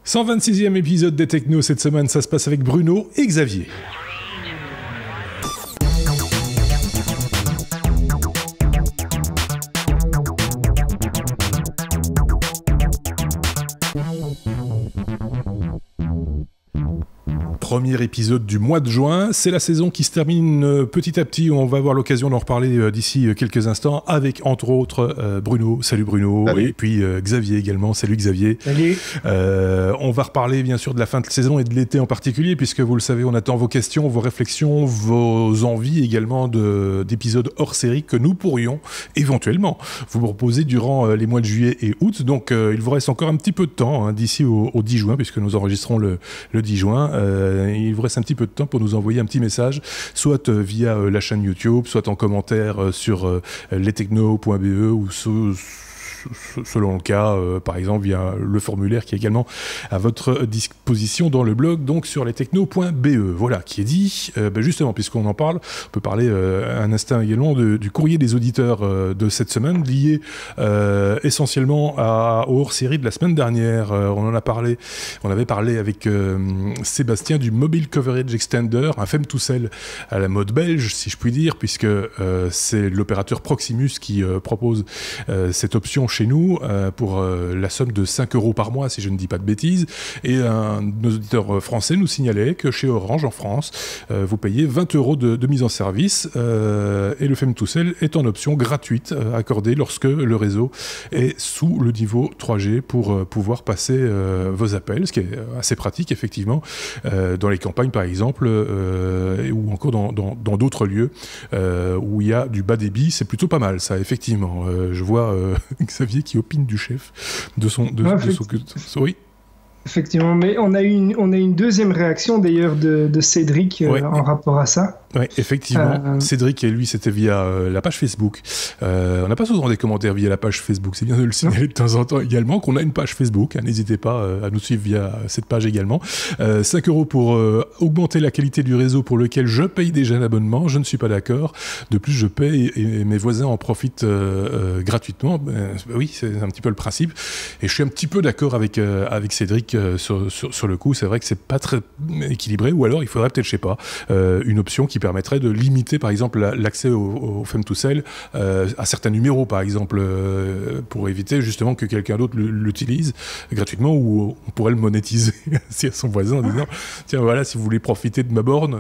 126e épisode des Technos cette semaine, ça se passe avec Bruno et Xavier. Premier épisode du mois de juin, c'est la saison qui se termine petit à petit, on va avoir l'occasion d'en reparler d'ici quelques instants avec entre autres Bruno, salut Bruno, salut. Et puis Xavier également, salut Xavier. Salut. On va reparler bien sûr de la fin de saison et de l'été en particulier puisque vous le savez on attend vos questions, vos réflexions, vos envies également d'épisodes hors série que nous pourrions éventuellement vous proposer durant les mois de juillet et août, donc il vous reste encore un petit peu de temps d'ici au 10 juin puisque nous enregistrons le 10 juin. Il vous reste un petit peu de temps pour nous envoyer un petit message, soit via la chaîne YouTube, soit en commentaire sur lestechno.be ou selon le cas, par exemple via le formulaire qui est également à votre disposition dans le blog, donc sur lestechno.be. Voilà, qui est dit. Justement, puisqu'on en parle, on peut parler un instant également du courrier des auditeurs de cette semaine, lié essentiellement au hors-série de la semaine dernière. On avait parlé avec Sébastien du Mobile Coverage Extender, un FemToSell à la mode belge, si je puis dire, puisque c'est l'opérateur Proximus qui propose cette option chez nous pour la somme de 5 € par mois, si je ne dis pas de bêtises. Et nos auditeurs français nous signalaient que chez Orange, en France, vous payez 20 € de mise en service et le FemToSell est en option gratuite accordée lorsque le réseau est sous le niveau 3G pour pouvoir passer vos appels, ce qui est assez pratique, effectivement, dans les campagnes, par exemple, ou encore dans d'autres lieux où il y a du bas débit. C'est plutôt pas mal, ça, effectivement. Je vois Xavier qui opine du chef de son oui. Effectivement, mais on a eu une deuxième réaction d'ailleurs de Cédric en rapport à ça. Oui, effectivement. Cédric et lui, c'était via la page Facebook. On n'a pas souvent des commentaires via la page Facebook. C'est bien de le signaler de temps en temps également qu'on a une page Facebook. N'hésitez pas à nous suivre via cette page également. 5 € pour augmenter la qualité du réseau pour lequel je paye déjà un abonnement. Je ne suis pas d'accord. De plus, je paye et mes voisins en profitent gratuitement. Oui, c'est un petit peu le principe. Et je suis un petit peu d'accord avec Cédric sur le coup. C'est vrai que c'est pas très équilibré. Ou alors, il faudrait peut-être, je sais pas, une option qui permettrait de limiter par exemple l'accès au FemToSell à certains numéros par exemple pour éviter justement que quelqu'un d'autre l'utilise gratuitement, ou on pourrait le monétiser à son voisin en disant tiens voilà, si vous voulez profiter de ma borne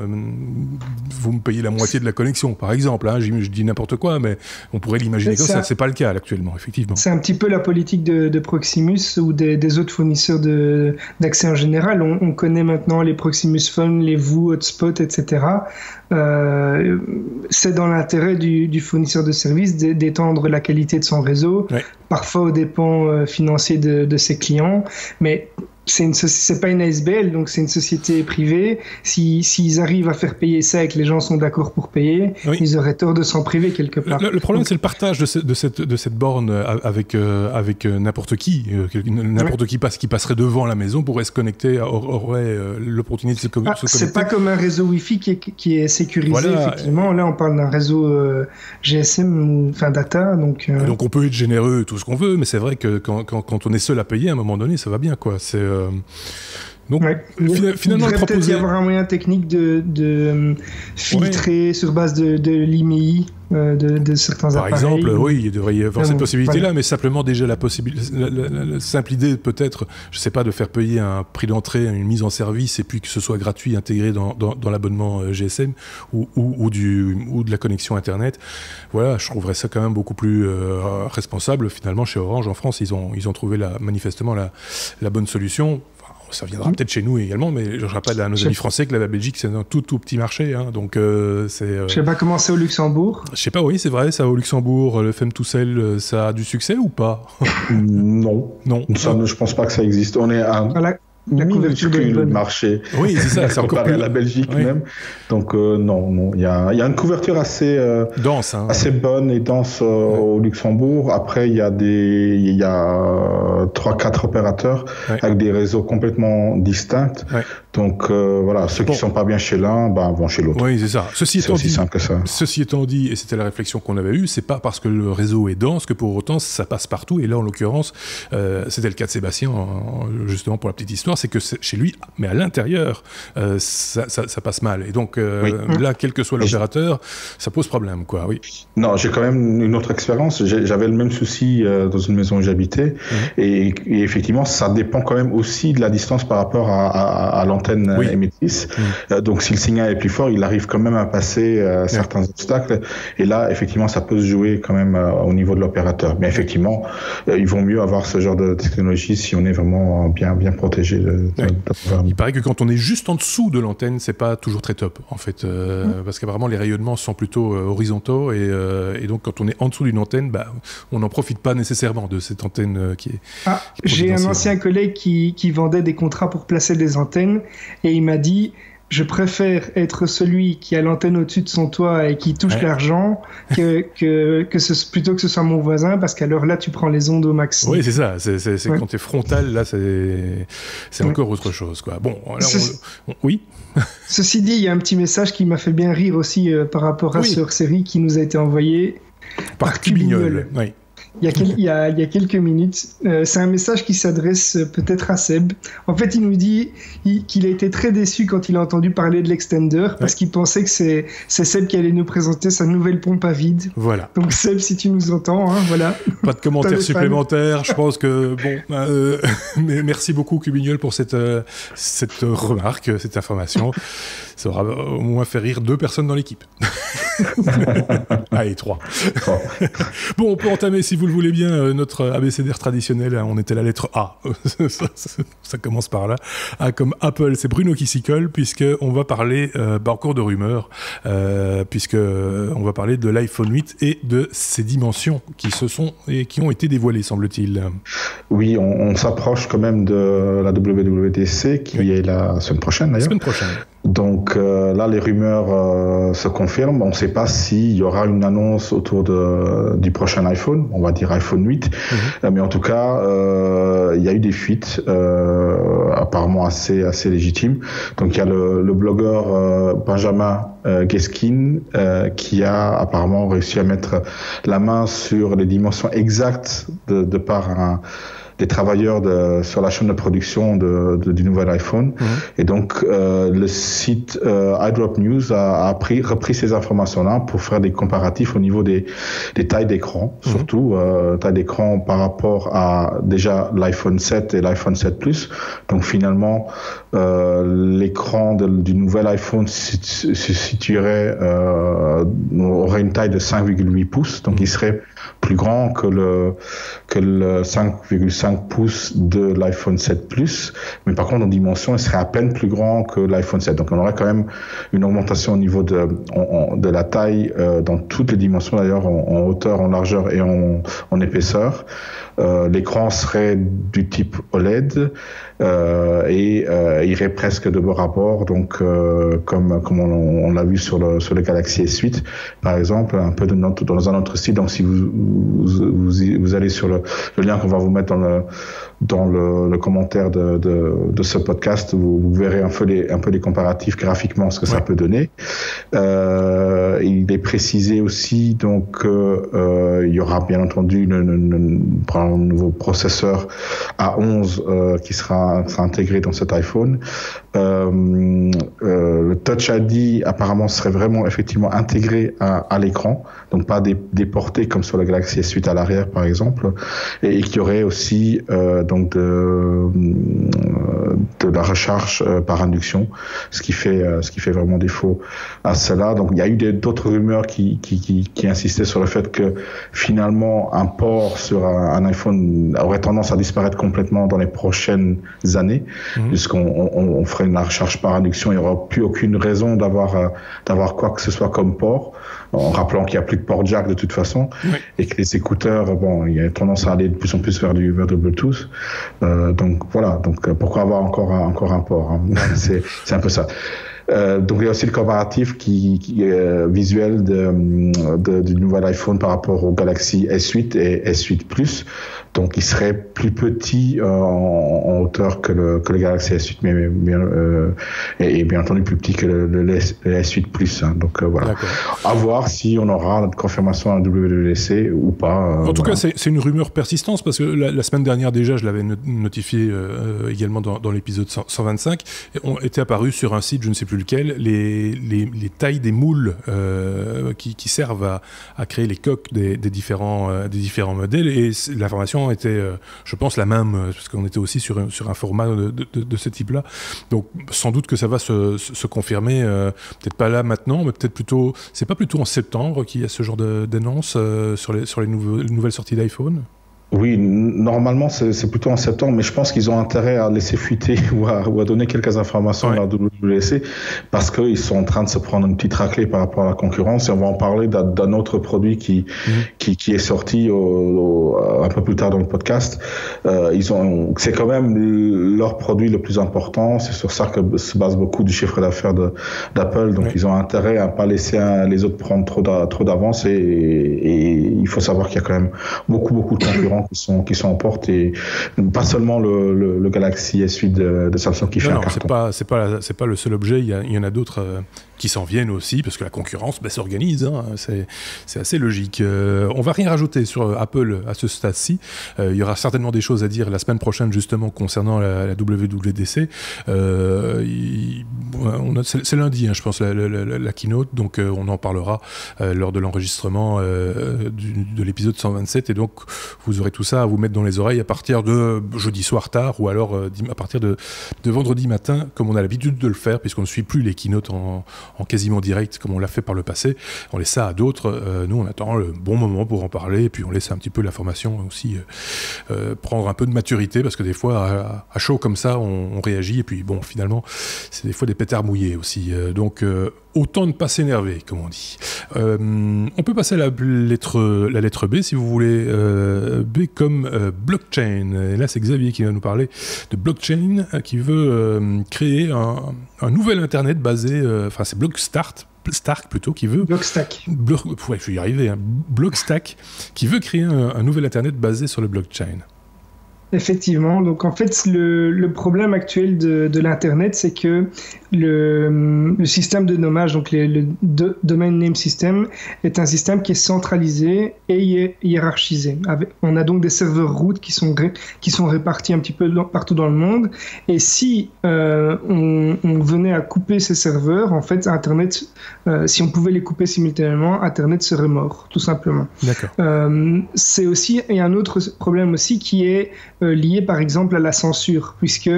vous me payez la moitié de la connexion par exemple, je dis n'importe quoi mais on pourrait l'imaginer comme ça. C'est pas le cas actuellement, effectivement. C'est un petit peu la politique de Proximus ou des autres fournisseurs d'accès en général. On connaît maintenant les Proximus Phone, les VOO, Hotspot, etc. C'est dans l'intérêt du fournisseur de services d'étendre la qualité de son réseau, parfois aux dépens financiers de ses clients, mais c'est pas une ASBL, donc c'est une société privée. S'ils arrivent à faire payer ça et que les gens sont d'accord pour payer, ils auraient tort de s'en priver quelque part. Le problème, c'est le partage de cette borne avec n'importe qui. N'importe qui passerait devant la maison pourrait se connecter, aurait l'opportunité de se connecter. C'est pas comme un réseau Wi-Fi qui est sécurisé, voilà, effectivement. Là, on parle d'un réseau GSM, enfin data. Donc on peut être généreux, tout ce qu'on veut, mais c'est vrai que quand on est seul à payer, à un moment donné, ça va bien, quoi. Donc, finalement, il devrait peut-être y avoir un moyen technique de filtrer sur base de l'IMEI de certains appareils. Par exemple, il devrait y avoir cette possibilité-là, mais simplement déjà la simple idée peut-être, je ne sais pas, de faire payer un prix d'entrée, une mise en service, et puis que ce soit gratuit, intégré dans l'abonnement GSM ou de la connexion Internet. Voilà, je trouverais ça quand même beaucoup plus responsable. Finalement, chez Orange, en France, ils ont trouvé manifestement la bonne solution. Ça viendra peut-être chez nous également, mais je rappelle à nos amis français que la Belgique, c'est un tout petit marché. Donc, c'est, je sais pas comment c'est au Luxembourg. Je sais pas, oui, c'est vrai, ça au Luxembourg, le FemToSell, ça a du succès ou pas? Non. Ça, je pense pas que ça existe. On est à la couverture du marché. Oui, c'est ça, c'est encore comparé à la Belgique même. Donc non, il y a une couverture assez dense, assez bonne et dense au Luxembourg. Après, il y a 3-4 opérateurs avec des réseaux complètement distincts. Donc voilà, ceux qui sont pas bien chez l'un, vont chez l'autre. Oui, c'est ça. C'est aussi simple que ça. Ceci étant dit, et c'était la réflexion qu'on avait eue, c'est pas parce que le réseau est dense que pour autant ça passe partout. Et là, en l'occurrence, c'était le cas de Sébastien, justement pour la petite histoire. c'est que chez lui, mais à l'intérieur, ça passe mal. Et donc là, quel que soit l'opérateur, ça pose problème, quoi. Oui. Non, j'ai quand même une autre expérience. J'avais le même souci dans une maison où j'habitais, et effectivement, ça dépend quand même aussi de la distance par rapport à l'antenne émettrice. Donc, si le signal est plus fort, il arrive quand même à passer certains obstacles. Et là, effectivement, ça peut se jouer quand même au niveau de l'opérateur. Mais effectivement, il vaut mieux avoir ce genre de technologie si on est vraiment bien protégé. Il paraît que quand on est juste en dessous de l'antenne, c'est pas toujours très top, en fait, parce qu'apparemment les rayonnements sont plutôt horizontaux, et donc quand on est en dessous d'une antenne, on n'en profite pas nécessairement de cette antenne qui est. J'ai un ancien collègue qui vendait des contrats pour placer des antennes, et il m'a dit: je préfère être celui qui a l'antenne au-dessus de son toit et qui touche l'argent plutôt que ce soit mon voisin, parce qu'alors là, tu prends les ondes au max. Oui, c'est ça. C'est quand tu es frontal, là, c'est encore autre chose, quoi. Bon, alors, oui. Ceci dit, il y a un petit message qui m'a fait bien rire aussi par rapport à ce hors-série qui nous a été envoyé par Cubignol. Oui. Il y a quelques minutes. C'est un message qui s'adresse peut-être à Seb. En fait, il nous dit qu'il a été très déçu quand il a entendu parler de l'extender, parce qu'il pensait que c'est Seb qui allait nous présenter sa nouvelle pompe à vide. Voilà. Donc Seb, si tu nous entends, voilà. Pas de commentaires supplémentaires. Je pense que mais merci beaucoup Cubignol pour cette remarque, cette information. Ça aura au moins fait rire 2 personnes dans l'équipe. Allez, 3. Bon, on peut entamer, si vous le voulez bien, notre abécédaire traditionnel. On était la lettre A. Ça commence par là. A comme Apple, c'est Bruno qui s'y colle, puisqu'on va parler encore de rumeurs, puisqu'on va parler de l'iPhone 8 et de ses dimensions qui ont été dévoilées, semble-t-il. Oui, on s'approche quand même de la WWDC, qui est la semaine prochaine, d'ailleurs. Semaine prochaine. Donc là, les rumeurs se confirment. On ne sait pas s'il y aura une annonce autour du prochain iPhone, on va dire iPhone 8. Mais en tout cas, il y a eu des fuites apparemment assez légitimes. Donc il y a le blogueur Benjamin Geskin qui a apparemment réussi à mettre la main sur les dimensions exactes de par des travailleurs sur la chaîne de production du nouvel iPhone. Et donc, le site iDrop News a repris ces informations-là pour faire des comparatifs au niveau des tailles d'écran, surtout taille d'écran par rapport à déjà l'iPhone 7 et l'iPhone 7 Plus. Donc, finalement, l'écran du nouvel iPhone se situerait, aurait une taille de 5,8 pouces. Donc, il serait plus grand que le 5,5 pouces de l'iPhone 7 Plus, mais par contre en dimension il serait à peine plus grand que l'iPhone 7, donc on aurait quand même une augmentation au niveau de la taille dans toutes les dimensions, d'ailleurs en hauteur, en largeur et en épaisseur. L'écran serait du type OLED et irait presque de bord à bord, donc comme on l'a vu sur le Galaxy S8 par exemple, un peu dans un autre site. Donc si vous allez sur le lien qu'on va vous mettre dans le commentaire de ce podcast, vous verrez un peu les comparatifs graphiquement, ce que ça peut donner. Il est précisé aussi donc il y aura bien entendu un nouveau processeur A11 qui sera intégré dans cet iPhone. Le Touch ID apparemment serait vraiment effectivement intégré à l'écran, donc pas déporté comme sur le Galaxy S8 à l'arrière par exemple, et qui aurait aussi donc de la recharge par induction, ce qui fait vraiment défaut à cela. Donc il y a eu d'autres rumeurs qui insistaient sur le fait que finalement un port sur un iPhone aurait tendance à disparaître complètement dans les prochaines années, puisqu'on ferait une recharge par induction, il n'y aura plus aucune raison d'avoir quoi que ce soit comme port, en rappelant qu'il n'y a plus de port jack de toute façon, et que les écouteurs, il y a tendance à aller de plus en plus vers du Bluetooth. Donc voilà, donc pourquoi avoir encore un port, hein. C'est un peu ça. Donc il y a aussi le comparatif qui visuel du nouvel iPhone par rapport au Galaxy S8 et S8 Plus. Donc il serait plus petit en hauteur que le Galaxy S8, mais bien entendu plus petit que le S8 Plus. Hein. Donc voilà. D'accord. À voir si on aura notre confirmation à WWDC ou pas. En tout cas, c'est une rumeur persistante parce que la semaine dernière déjà, je l'avais notifié également dans l'épisode 125, était apparu sur un site, je ne sais plus lequel, les tailles des moules qui servent à créer les coques des différents modèles, et l'information était, je pense, la même, parce qu'on était aussi sur un format de ce type-là. Donc, sans doute que ça va se confirmer, peut-être pas là maintenant, mais peut-être plutôt, c'est pas plutôt en septembre qu'il y a ce genre d'annonce sur les nouvelles sorties d'iPhone? Oui, normalement c'est plutôt en septembre, mais je pense qu'ils ont intérêt à laisser fuiter ou à donner quelques informations à la WWDC parce qu'ils sont en train de se prendre une petite raclée par rapport à la concurrence, et on va en parler d'un autre produit qui est sorti un peu plus tard dans le podcast. C'est quand même leur produit le plus important, c'est sur ça que se base beaucoup du chiffre d'affaires d'Apple, donc ils ont intérêt à pas laisser les autres prendre trop d'avance, et il faut savoir qu'il y a quand même beaucoup de concurrents qui sont en porte, et pas seulement le Galaxy S8 de Samsung qui fait un carton. C'est pas le seul objet, il y en a d'autres qui s'en viennent aussi, parce que la concurrence s'organise, hein, c'est assez logique. On va rien rajouter sur Apple à ce stade-ci. Il y aura certainement des choses à dire la semaine prochaine justement concernant la WWDC. C'est lundi, hein, je pense, la keynote, donc on en parlera lors de l'enregistrement de l'épisode 127, et donc vous aurez tout ça à vous mettre dans les oreilles à partir de jeudi soir tard, ou alors à partir de vendredi matin, comme on a l'habitude de le faire, puisqu'on ne suit plus les keynotes en quasiment direct comme on l'a fait par le passé. On laisse ça à d'autres. Nous, on attend le bon moment pour en parler, et puis on laisse un petit peu l'information aussi prendre un peu de maturité, parce que des fois, à chaud comme ça, on réagit, et puis bon, finalement, c'est des fois des pétards mouillés aussi. Donc, autant ne pas s'énerver, comme on dit. On peut passer à la lettre B, si vous voulez. B comme blockchain. Et là, c'est Xavier qui va nous parler de blockchain, qui veut créer un nouvel Internet basé... c'est Blockstack plutôt, qui veut... Blockstack. Ouais, je vais y arriver. Hein. Blockstack, qui veut créer un nouvel Internet basé sur le blockchain. Effectivement, donc en fait le problème actuel de l'Internet, c'est que le système de nommage, donc le Domain Name System, est un système qui est centralisé et hiérarchisé. On a donc des serveurs root qui sont répartis un petit peu partout dans le monde, et si on venait à couper ces serveurs, en fait Internet, si on pouvait les couper simultanément, Internet serait mort, tout simplement. D'accord. Il y a un autre problème aussi qui est lié par exemple à la censure, puisque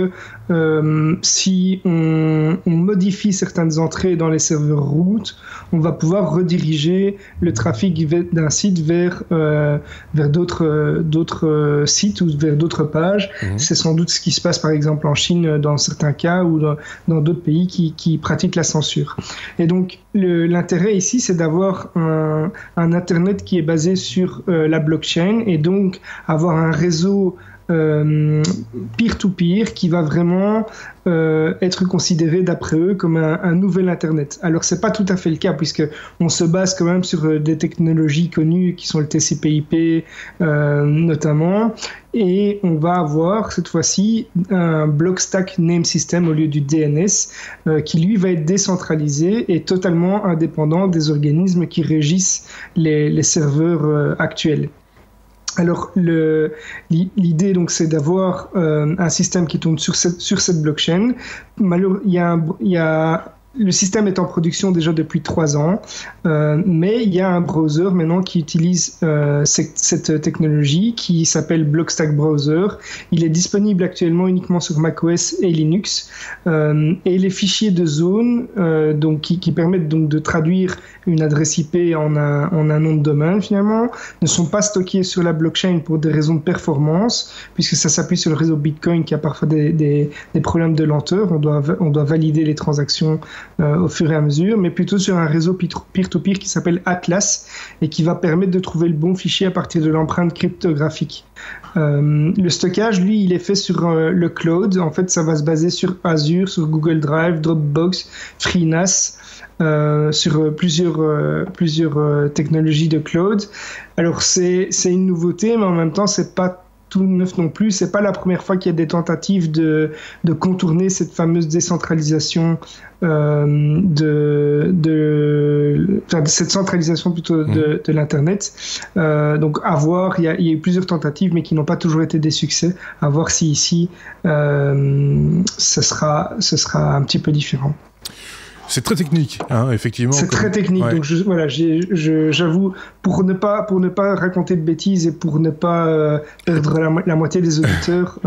si on modifie certaines entrées dans les serveurs root, on va pouvoir rediriger le trafic d'un site vers d'autres sites ou vers d'autres pages. C'est sans doute ce qui se passe par exemple en Chine dans certains cas, ou dans d'autres pays qui pratiquent la censure. Et donc l'intérêt ici, c'est d'avoir un Internet qui est basé sur la blockchain, et donc avoir un réseau peer-to-peer qui va vraiment être considéré d'après eux comme un nouvel Internet. Alors c'est pas tout à fait le cas, puisque on se base quand même sur des technologies connues qui sont le TCP/IP notamment, et on va avoir cette fois-ci un Blockstack Name System au lieu du DNS qui lui va être décentralisé et totalement indépendant des organismes qui régissent les serveurs actuels. Alors l'idée donc c'est d'avoir un système qui tourne sur cette blockchain. Le système est en production déjà depuis 3 ans, mais il y a un browser maintenant qui utilise cette technologie qui s'appelle Blockstack Browser. Il est disponible actuellement uniquement sur macOS et Linux, et les fichiers de zone donc qui permettent donc de traduire une adresse IP en un nom de domaine finalement, ne sont pas stockés sur la blockchain pour des raisons de performance, puisque ça s'appuie sur le réseau Bitcoin qui a parfois des problèmes de lenteur. On doit valider les transactions au fur et à mesure, mais plutôt sur un réseau peer-to-peer qui s'appelle Atlas et qui va permettre de trouver le bon fichier à partir de l'empreinte cryptographique. Le stockage, lui, il est fait sur le cloud. En fait, ça va se baser sur Azure, sur Google Drive, Dropbox, FreeNAS, sur plusieurs technologies de cloud. Alors, c'est une nouveauté, mais en même temps, c'est pas tout neuf non plus. C'est pas la première fois qu'il y a des tentatives de contourner cette fameuse décentralisation cette centralisation plutôt de l'internet. Donc à voir, il y a eu plusieurs tentatives, mais qui n'ont pas toujours été des succès. À voir si ici ce sera un petit peu différent. C'est très technique, hein, effectivement. C'est très technique, ouais. Donc j'avoue, pour ne pas raconter de bêtises et pour ne pas perdre la moitié des auditeurs,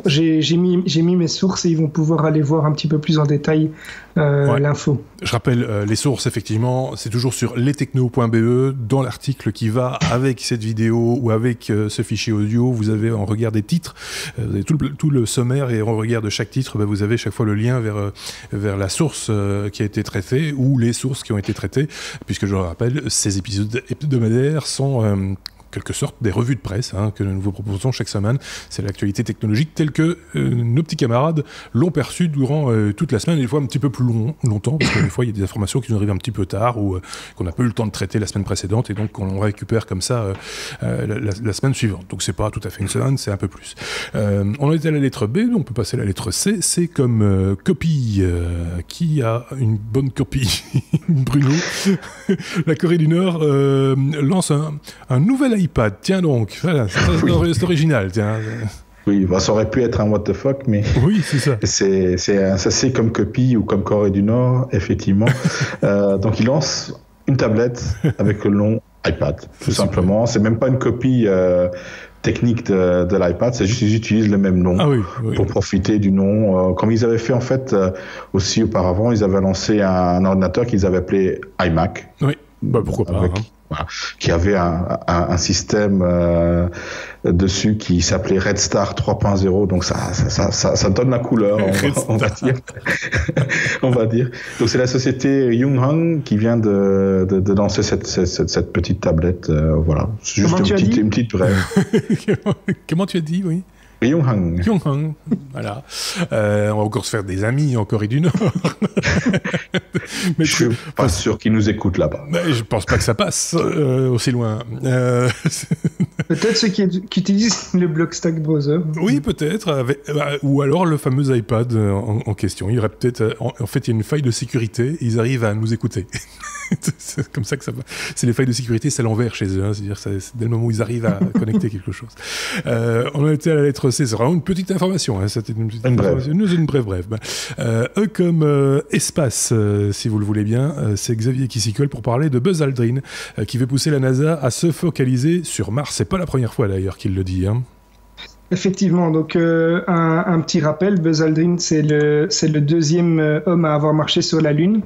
j'ai mis mes sources et ils vont pouvoir aller voir un petit peu plus en détail l'info. Je rappelle les sources, effectivement, c'est toujours sur lestechno.be, dans l'article qui va avec cette vidéo ou avec ce fichier audio, vous avez en regard des titres, vous avez tout le sommaire et en regard de chaque titre, vous avez chaque fois le lien vers la source qui a été traitée ou les sources qui ont été traitées, puisque je le rappelle, ces épisodes hebdomadaires sont quelque sorte des revues de presse que nous vous proposons chaque semaine. C'est l'actualité technologique telle que nos petits camarades l'ont perçue durant toute la semaine, et des fois un petit peu plus longtemps, parce que des fois il y a des informations qui nous arrivent un petit peu tard ou qu'on n'a pas eu le temps de traiter la semaine précédente, et donc on récupère comme ça la semaine suivante. Donc c'est pas tout à fait une semaine, c'est un peu plus. On est à la lettre B, on peut passer à la lettre C. C'est comme copie. Qui a une bonne copie? Bruno. La Corée du Nord lance un nouvel iPad, tiens donc, voilà, c'est original, tiens. Oui, ça aurait pu être un what the fuck, mais oui, c'est ça. C'est comme copie ou comme Corée du Nord, effectivement. Donc il lance une tablette avec le nom iPad, tout simplement. C'est même pas une copie technique de l'iPad, c'est juste qu'ils utilisent le même nom pour profiter du nom. Comme ils avaient fait en fait aussi auparavant, ils avaient lancé un ordinateur qu'ils avaient appelé iMac. Oui, pourquoi pas. Qui avait un système dessus qui s'appelait Red Star 3.0, donc ça donne la couleur, on va dire. Donc c'est la société Yoonghang qui vient de lancer cette petite tablette, voilà. C'est juste une petite brève. Comment tu as dit, oui? Yoonghang, voilà. On va encore se faire des amis en Corée du Nord. Mais je suis pas sûr qu'ils nous écoutent là-bas. Mais je pense pas que ça passe aussi loin. Peut-être ceux qui utilisent le Blockstack Browser. Oui, peut-être. Ou alors le fameux iPad en question. Il y aurait peut-être... En fait, il y a une faille de sécurité. Ils arrivent à nous écouter. C'est comme ça que ça va. C'est les failles de sécurité, c'est à l'envers chez eux. C'est-à-dire c'est dès le moment où ils arrivent à connecter quelque chose. On a été à la lettre C. C'est vraiment une petite information. C'était une petite information. Une brève. Eux comme espace, si vous le voulez bien, c'est Xavier qui s'y colle pour parler de Buzz Aldrin, qui veut pousser la NASA à se focaliser sur Mars. C'est pas la première fois d'ailleurs qu'il le dit. Effectivement, donc un petit rappel, Buzz Aldrin, c'est le deuxième homme à avoir marché sur la Lune,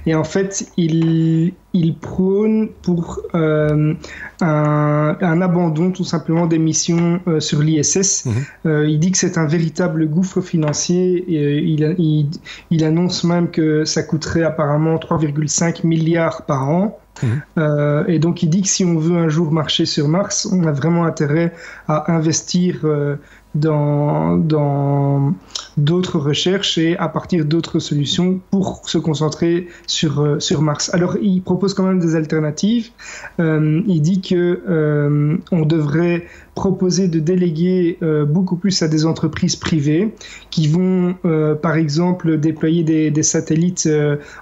et en fait il prône pour un abandon tout simplement des missions sur l'ISS. Il dit que c'est un véritable gouffre financier, et il annonce même que ça coûterait apparemment 3,5 milliards par an. Et donc il dit que si on veut un jour marcher sur Mars, on a vraiment intérêt à investir dans d'autres recherches et à partir d'autres solutions pour se concentrer sur Mars. Alors il propose quand même des alternatives. Il dit que on devrait proposer de déléguer beaucoup plus à des entreprises privées qui vont par exemple déployer des satellites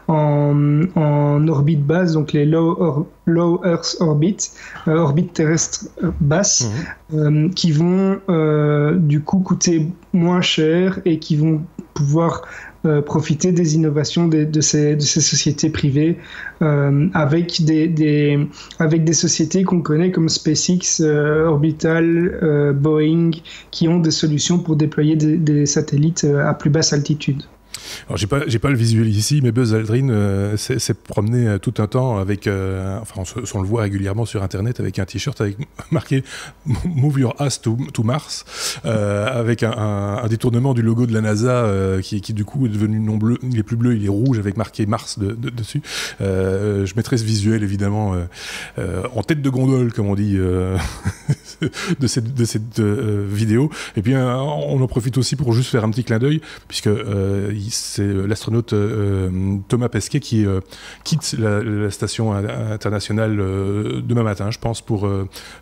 en orbite basse, donc les low Earth orbit, orbite terrestre basse, qui vont du coup coûter moins cher et qui vont pouvoir profiter des innovations de ces sociétés privées, avec des sociétés qu'on connaît comme SpaceX, Orbital, Boeing, qui ont des solutions pour déployer des satellites à plus basse altitude. Alors, j'ai pas le visuel ici, mais Buzz Aldrin s'est promené tout un temps avec, on le voit régulièrement sur Internet avec un t-shirt avec marqué Move Your Ass to Mars, avec un détournement du logo de la NASA qui du coup est devenu non bleu, il est plus bleu, il est rouge avec marqué Mars dessus. Je mettrai ce visuel évidemment en tête de gondole, comme on dit, de cette vidéo. Et puis on en profite aussi pour juste faire un petit clin d'œil, puisque c'est l'astronaute Thomas Pesquet qui quitte la station internationale demain matin, je pense, pour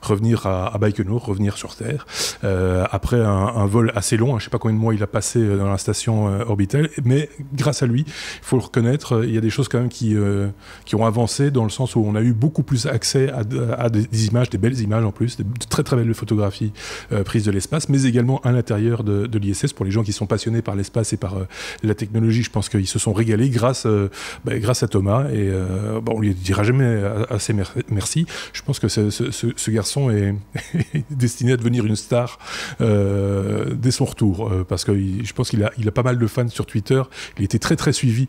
revenir à Baïkonour, revenir sur Terre, après un vol assez long, je ne sais pas combien de mois il a passé dans la station orbitale, mais grâce à lui, il faut le reconnaître, il y a des choses quand même qui ont avancé, dans le sens où on a eu beaucoup plus accès à des images, des belles images en plus, de très très belles photographies prises de l'espace, mais également à l'intérieur de l'ISS, pour les gens qui sont passionnés par l'espace et par la technologie. Je pense qu'ils se sont régalés grâce à Thomas, et on lui dira jamais assez merci. Je pense que ce garçon est destiné à devenir une star dès son retour, parce que je pense qu'il a pas mal de fans sur Twitter. Il était très très suivi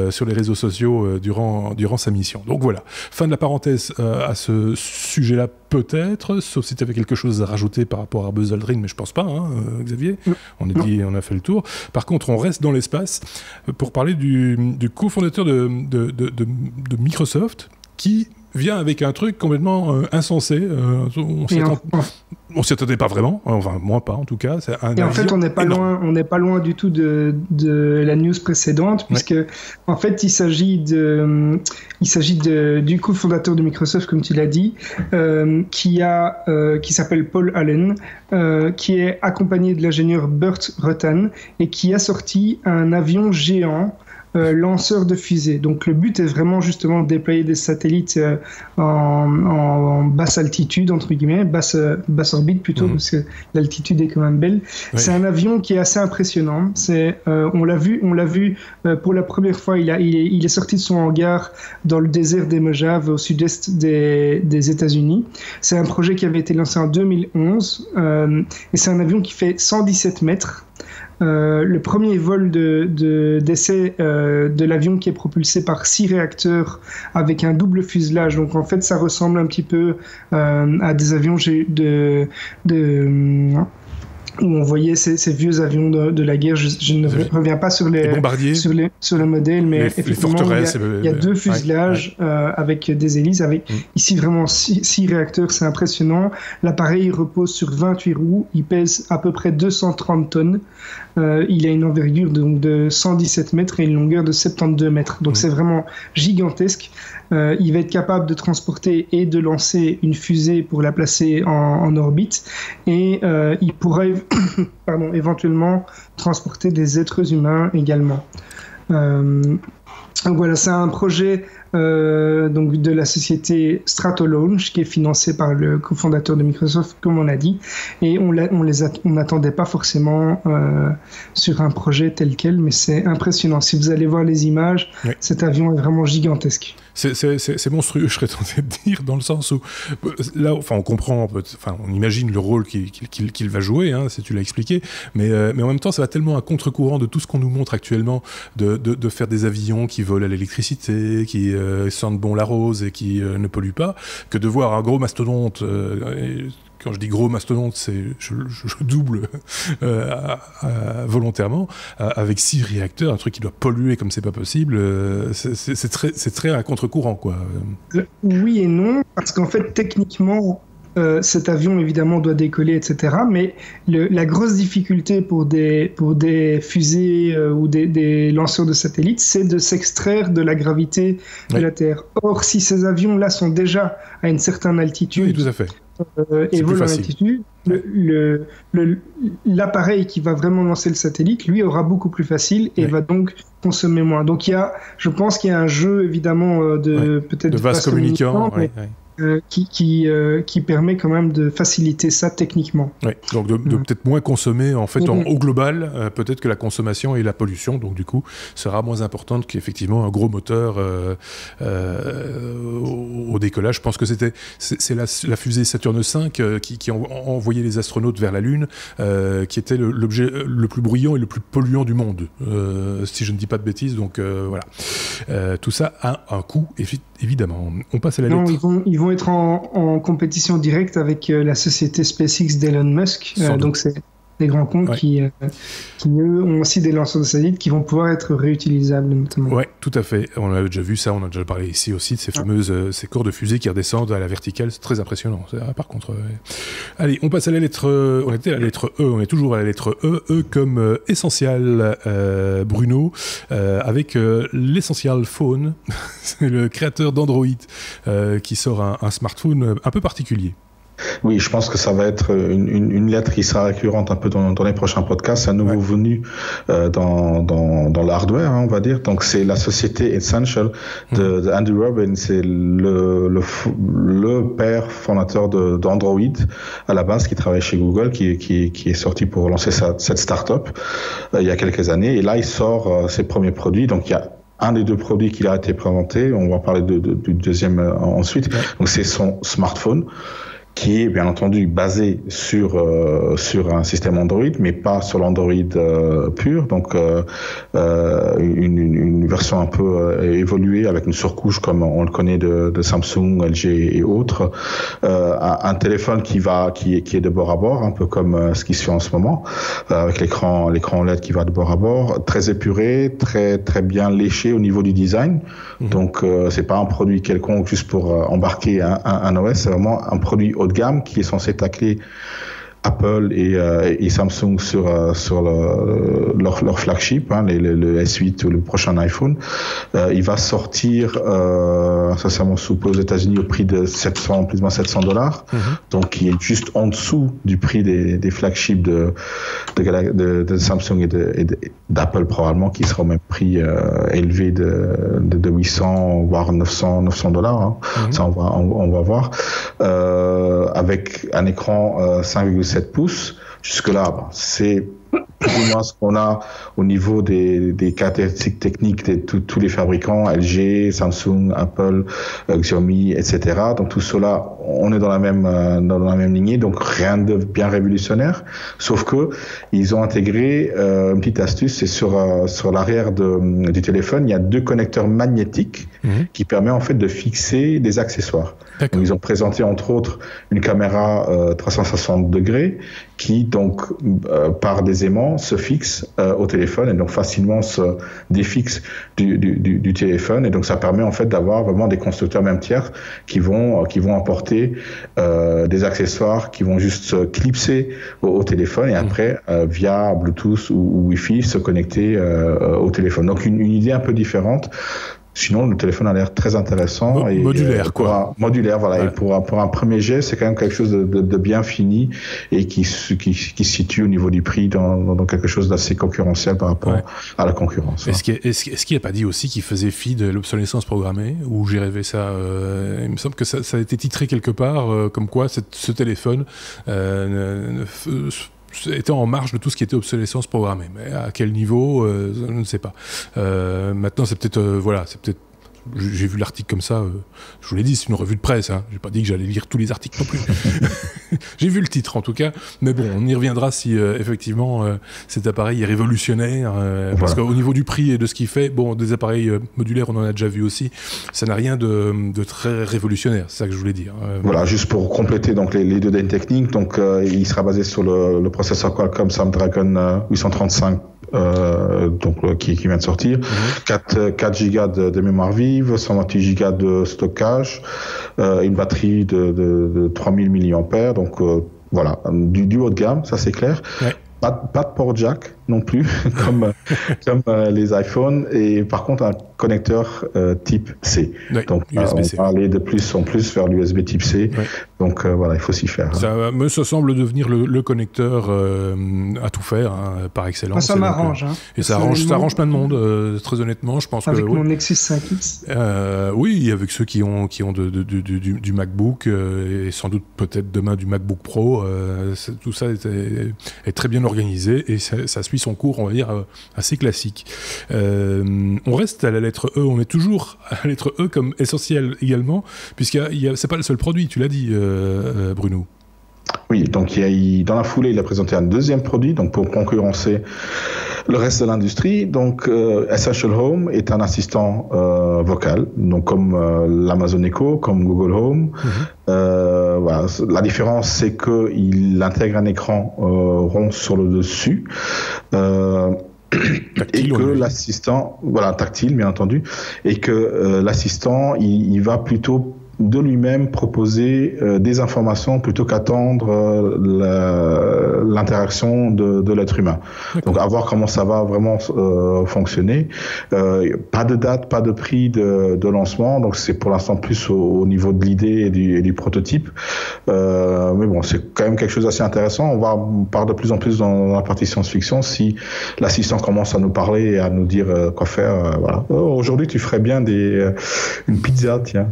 sur les réseaux sociaux durant sa mission. Donc voilà, fin de la parenthèse à ce sujet-là, peut-être, sauf si tu avais quelque chose à rajouter par rapport à Buzz Aldrin, mais je pense pas, hein, Xavier. On a fait le tour. Par contre, on reste dans l'espace pour parler du cofondateur de Microsoft, qui vient avec un truc complètement insensé. On s'y attendait pas vraiment, enfin moi pas en tout cas. Et en fait, on n'est pas loin du tout de la news précédente, puisque en fait il s'agit du cofondateur de Microsoft, comme tu l'as dit, qui s'appelle Paul Allen, qui est accompagné de l'ingénieur Burt Rutan et qui a sorti un avion géant. Lanceur de fusées. Donc le but est vraiment justement de déployer des satellites en basse altitude, entre guillemets, basse orbite plutôt, parce que l'altitude est quand même belle. Oui. C'est un avion qui est assez impressionnant. On l'a vu pour la première fois, il est sorti de son hangar dans le désert des Mojave, au sud-est des États-Unis. C'est un projet qui avait été lancé en 2011 et c'est un avion qui fait 117 mètres. Le premier vol d'essai de l'avion qui est propulsé par 6 réacteurs avec un double fuselage. Donc en fait, ça ressemble un petit peu à des avions où on voyait ces vieux avions de la guerre. Je ne reviens pas sur les bombardiers, sur le modèle, mais effectivement, il y a 2 fuselages avec des hélices, avec ici vraiment 6 réacteurs, c'est impressionnant. L'appareil repose sur 28 roues, il pèse à peu près 230 tonnes. Il a une envergure de 117 mètres et une longueur de 72 mètres. Donc c'est vraiment gigantesque. Il va être capable de transporter et de lancer une fusée pour la placer en orbite, et il pourrait éventuellement transporter des êtres humains également. Donc voilà, c'est un projet donc de la société Stratolaunch qui est financé par le cofondateur de Microsoft, comme on a dit, et on n'attendait pas forcément sur un projet tel quel, mais c'est impressionnant. Si vous allez voir les images, cet avion est vraiment gigantesque. C'est monstrueux, je serais tenté de dire, dans le sens où là, on comprend, on imagine le rôle qu'il va jouer, hein, si tu l'as expliqué, mais en même temps, ça va tellement à contre-courant de tout ce qu'on nous montre actuellement, de faire des avions qui volent à l'électricité, qui sentent bon la rose et qui ne polluent pas, que de voir un gros mastodonte. Quand je dis gros mastodonte, je double volontairement, avec 6 réacteurs, un truc qui doit polluer comme c'est pas possible. C'est très à contre-courant, quoi. Oui et non, parce qu'en fait, techniquement, cet avion évidemment doit décoller, etc. Mais la grosse difficulté pour des fusées ou des lanceurs de satellites, c'est de s'extraire de la gravité de la Terre. Or, si ces avions-là sont déjà à une certaine altitude, oui, tout à fait. Et volent en altitude, l'appareil qui va vraiment lancer le satellite, lui, aura beaucoup plus facile et va donc consommer moins. Donc je pense qu'il y a un jeu évidemment peut-être de vases communicants, qui permet quand même de faciliter ça techniquement. Oui, donc de peut-être moins consommer en fait au global, peut-être que la consommation et la pollution, donc du coup, sera moins importante qu'effectivement un gros moteur au décollage. Je pense que c'est la fusée Saturne V qui a envoyé les astronautes vers la Lune, qui était l'objet le plus bruyant et le plus polluant du monde, si je ne dis pas de bêtises. Donc voilà, tout ça a un coût, évidemment. On passe à la lettre. Ils vont être en compétition directe avec la société SpaceX d'Elon Musk. Donc c'est des grands comptes qui eux ont aussi des lanceurs de satellites qui vont pouvoir être réutilisables notamment. Ouais, tout à fait. On a déjà vu ça, on a déjà parlé ici aussi de ces fameuses ces corps de fusée qui redescendent à la verticale. C'est très impressionnant. Par contre, allez, on passe à la lettre. On était à la lettre E. On est toujours à la lettre E. E comme Essential, Bruno, avec l'Essential Phone. C'est le créateur d'Android qui sort un smartphone un peu particulier. Oui, je pense que ça va être une lettre qui sera récurrente un peu dans les prochains podcasts. C'est un nouveau venu dans l'hardware, on va dire. Donc, c'est la société Essential de Andy Rubin. C'est le père fondateur d'Android à la base, qui travaille chez Google, qui est sorti pour lancer cette start-up il y a quelques années. Et là, il sort ses premiers produits. Donc, il y a un des deux produits qui a été présenté. On va parler du deuxième ensuite. Donc, c'est son smartphone, qui est bien entendu basé sur un système Android, mais pas sur l'Android pur. Donc une version un peu évoluée avec une surcouche comme on le connaît de Samsung, LG et autres. Un téléphone qui est de bord à bord, un peu comme ce qui se fait en ce moment, avec l'écran LED qui va de bord à bord, très épuré, très très bien léché au niveau du design. Donc c'est pas un produit quelconque juste pour embarquer un OS, c'est vraiment un produit haut de gamme qui est censé tacler Apple et Samsung sur leur flagship, le S8 ou le prochain iPhone. Il va sortir sincèrement aux États-Unis au prix de plus ou moins $700, donc qui est juste en dessous du prix des flagships de Samsung et d'Apple probablement, qui sera au même prix élevé de 800 voire $900. Ça on va voir, avec un écran 5,7 pouces. Jusque-là, c'est plus ou moins ce qu'on a au niveau des caractéristiques techniques de tous les fabricants, LG, Samsung, Apple, Xiaomi, etc. Donc tout cela, on est dans la même lignée, donc rien de bien révolutionnaire, sauf que ils ont intégré une petite astuce, c'est sur l'arrière du téléphone, il y a 2 connecteurs magnétiques qui permettent en fait de fixer des accessoires. Donc, ils ont présenté entre autres une caméra 360 degrés qui donc par des aimants se fixe au téléphone et donc facilement se défixe du téléphone, et donc ça permet en fait d'avoir vraiment des constructeurs même tiers qui vont apporter des accessoires qui vont juste clipser au téléphone et après via Bluetooth ou Wi-Fi se connecter au téléphone. Donc une idée un peu différente. Sinon, le téléphone a l'air très intéressant. Modulaire, quoi. Modulaire, voilà. Ouais. Et pour un premier jet, c'est quand même quelque chose de bien fini et qui se situe au niveau du prix dans quelque chose d'assez concurrentiel par rapport à la concurrence. Est-ce qu'il n'a pas dit aussi qu'il faisait fi de l'obsolescence programmée, ou j'ai rêvé ça il me semble que ça a été titré quelque part, comme quoi ce téléphone était en marge de tout ce qui était obsolescence programmée. Mais à quel niveau, je ne sais pas. Maintenant, c'est peut-être... j'ai vu l'article comme ça, je vous l'ai dit, c'est une revue de presse, hein. J'ai pas dit que j'allais lire tous les articles non plus. J'ai vu le titre en tout cas, mais bon, on y reviendra si effectivement cet appareil est révolutionnaire, parce qu'au niveau du prix et de ce qu'il fait, bon, des appareils modulaires, on en a déjà vu aussi, ça n'a rien de très révolutionnaire, c'est ça que je voulais dire. Voilà, juste pour compléter donc les deux données techniques, donc il sera basé sur le processeur Qualcomm Snapdragon 835 qui vient de sortir, 4 Go de mémoire vive, 128 Go de stockage, une batterie de 3000 mAh, donc voilà, du haut de gamme, ça c'est clair. Pas de port jack, non plus, comme les iPhones, et par contre un connecteur type C. Oui, donc on va aller de plus en plus vers l'USB type C. Oui. Donc voilà, il faut s'y faire. Ça semble devenir le connecteur à tout faire, par excellence. Ça m'arrange. Et ça arrange plein de monde, très honnêtement. Je pense avec que, mon Nexus 5X. Oui, avec ceux qui ont du MacBook et sans doute peut-être demain du MacBook Pro. Tout ça est très bien organisé et ça suit son cours, on va dire, assez classique. On reste à la lettre E, on est toujours à la lettre E comme essentiel également, c'est pas le seul produit, tu l'as dit, Bruno. Oui, donc dans la foulée, il a présenté un deuxième produit, donc pour concurrencer le reste de l'industrie. Donc, Essential Home est un assistant vocal, donc comme l'Amazon Echo, comme Google Home. Voilà. La différence, c'est qu'il intègre un écran rond sur le dessus. Tactile, et que l'assistant, voilà, tactile bien entendu, et que l'assistant, il va plutôt de lui-même proposer des informations plutôt qu'attendre l'interaction de l'être humain. D'accord. Donc à voir comment ça va vraiment fonctionner. Pas de date, pas de prix de lancement, donc c'est pour l'instant plus au niveau de l'idée et du prototype. Mais bon, c'est quand même quelque chose d'assez intéressant. On part de plus en plus dans la partie science-fiction. Si l'assistant commence à nous parler et à nous dire quoi faire, voilà. Aujourd'hui, tu ferais bien une pizza, tiens.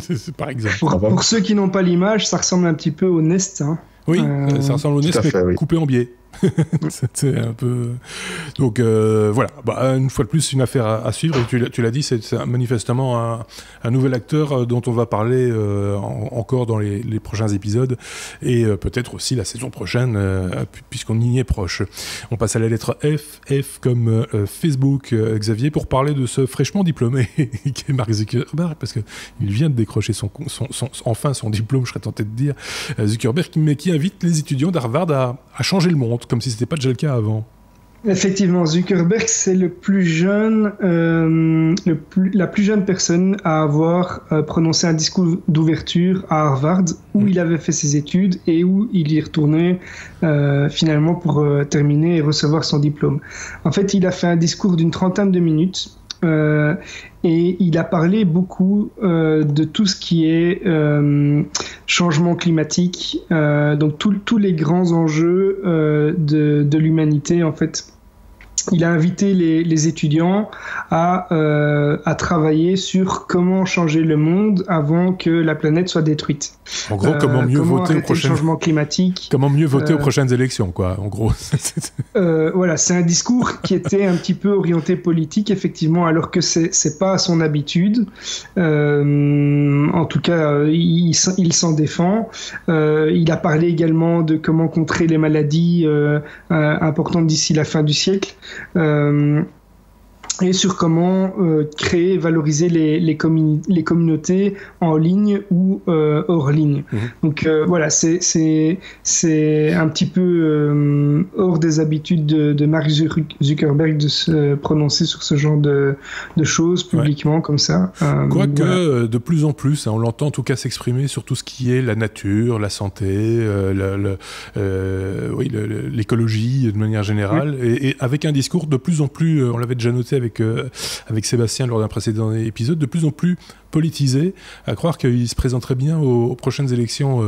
C'est par exemple. Pour ceux qui n'ont pas l'image, ça ressemble un petit peu au Nest. Oui, ça ressemble au Nest, mais coupé en biais. C'est un peu. Donc voilà, une fois de plus, une affaire à suivre. Et tu l'as dit, c'est manifestement un nouvel acteur dont on va parler encore dans les prochains épisodes et peut-être aussi la saison prochaine, puisqu'on y est proche. On passe à la lettre F, F comme Facebook, Xavier, pour parler de ce fraîchement diplômé qui est Mark Zuckerberg, parce qu'il vient de décrocher enfin son diplôme, je serais tenté de dire, Zuckerberg, mais qui invite les étudiants d'Harvard à changer le monde, comme si c'était pas déjà le cas avant. Effectivement, Zuckerberg, c'est le plus jeune, la plus jeune personne à avoir prononcé un discours d'ouverture à Harvard, où il avait fait ses études et où il y retournait finalement pour terminer et recevoir son diplôme. En fait, il a fait un discours d'une 30aine de minutes. Et il a parlé beaucoup de tout ce qui est changement climatique, donc tous les grands enjeux de l'humanité en fait. Il a invité les étudiants à travailler sur comment changer le monde avant que la planète soit détruite. En gros, comment mieux voter au prochain changement climatique. Comment mieux voter aux prochaines élections, quoi. En gros. Voilà, c'est un discours qui était un petit peu orienté politique, effectivement, alors que c'est pas son habitude. En tout cas, il s'en défend. Il a parlé également de comment contrer les maladies importantes d'ici la fin du siècle. Et sur comment créer et valoriser les communautés en ligne ou hors ligne. Donc voilà, c'est un petit peu hors des habitudes de Mark Zuckerberg de se prononcer sur ce genre de choses publiquement comme ça. Quoique voilà. De plus en plus, on l'entend en tout cas s'exprimer sur tout ce qui est la nature, la santé, l'écologie de manière générale, et avec un discours de plus en plus, on l'avait déjà noté avec Sébastien lors d'un précédent épisode, de plus en plus politisé, à croire qu'il se présenterait bien aux prochaines élections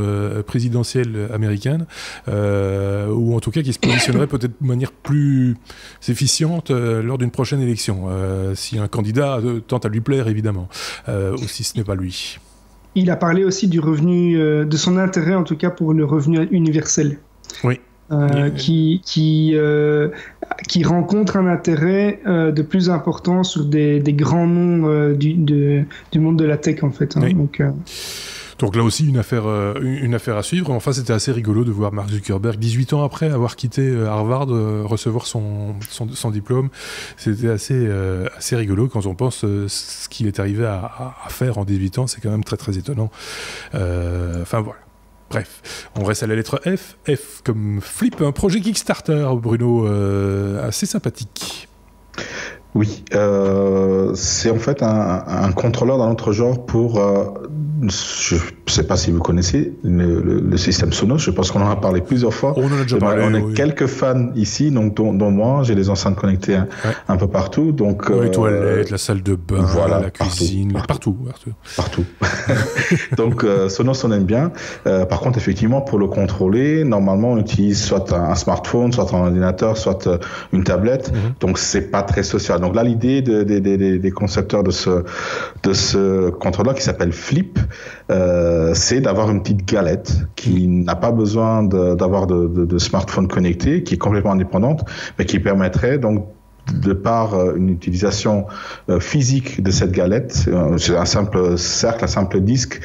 présidentielles américaines, ou en tout cas qu'il se positionnerait peut-être de manière plus efficiente lors d'une prochaine élection, si un candidat tente à lui plaire évidemment, ou si ce n'est pas lui. Il a parlé aussi du revenu, de son intérêt en tout cas pour le revenu universel. Oui. Qui rencontre un intérêt de plus important sur des grands noms du monde de la tech en fait. Oui. Donc là aussi une affaire à suivre. Enfin, c'était assez rigolo de voir Mark Zuckerberg 18 ans après avoir quitté Harvard recevoir son diplôme. C'était assez rigolo quand on pense ce qu'il est arrivé à faire en 18 ans. C'est quand même très très étonnant. Enfin voilà. Bref, on reste à la lettre F. F comme Flip, un projet Kickstarter, Bruno, assez sympathique. Oui, c'est en fait un contrôleur d'un autre genre pour je ne sais pas si vous connaissez le système Sonos. Je pense qu'on en a parlé plusieurs fois. On en a déjà parlé. On est quelques fans ici, donc dont moi, j'ai les enceintes connectées un peu partout. Donc les toilettes, la salle de bain, voilà, la cuisine, partout. Donc Sonos, on aime bien. Par contre, effectivement, pour le contrôler, normalement, on utilise soit un smartphone, soit un ordinateur, soit une tablette. Donc c'est pas très social. Donc là, l'idée des concepteurs de ce contrôleur qui s'appelle Flip, c'est d'avoir une petite galette qui n'a pas besoin d'avoir de smartphone connecté, qui est complètement indépendante, mais qui permettrait donc, de par une utilisation physique de cette galette, c'est un simple cercle, un simple disque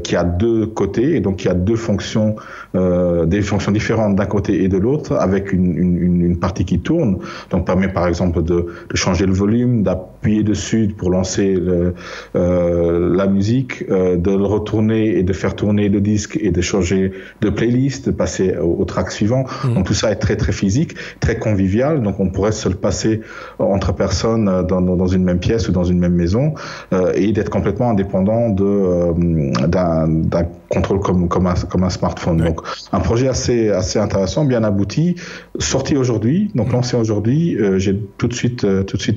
qui a deux côtés et donc qui a deux fonctions, des fonctions différentes d'un côté et de l'autre, avec une partie qui tourne, donc permet par exemple de changer le volume, d'appuyer dessus pour lancer la musique, de le retourner et de faire tourner le disque et de changer de playlist, de passer au track suivant. Donc tout ça est très très physique, très convivial, donc on pourrait se le passer entre personnes dans une même pièce ou dans une même maison et d'être complètement indépendant d'un contrôle comme un smartphone. Donc un projet assez intéressant, bien abouti, sorti aujourd'hui, donc lancé aujourd'hui. J'ai tout de suite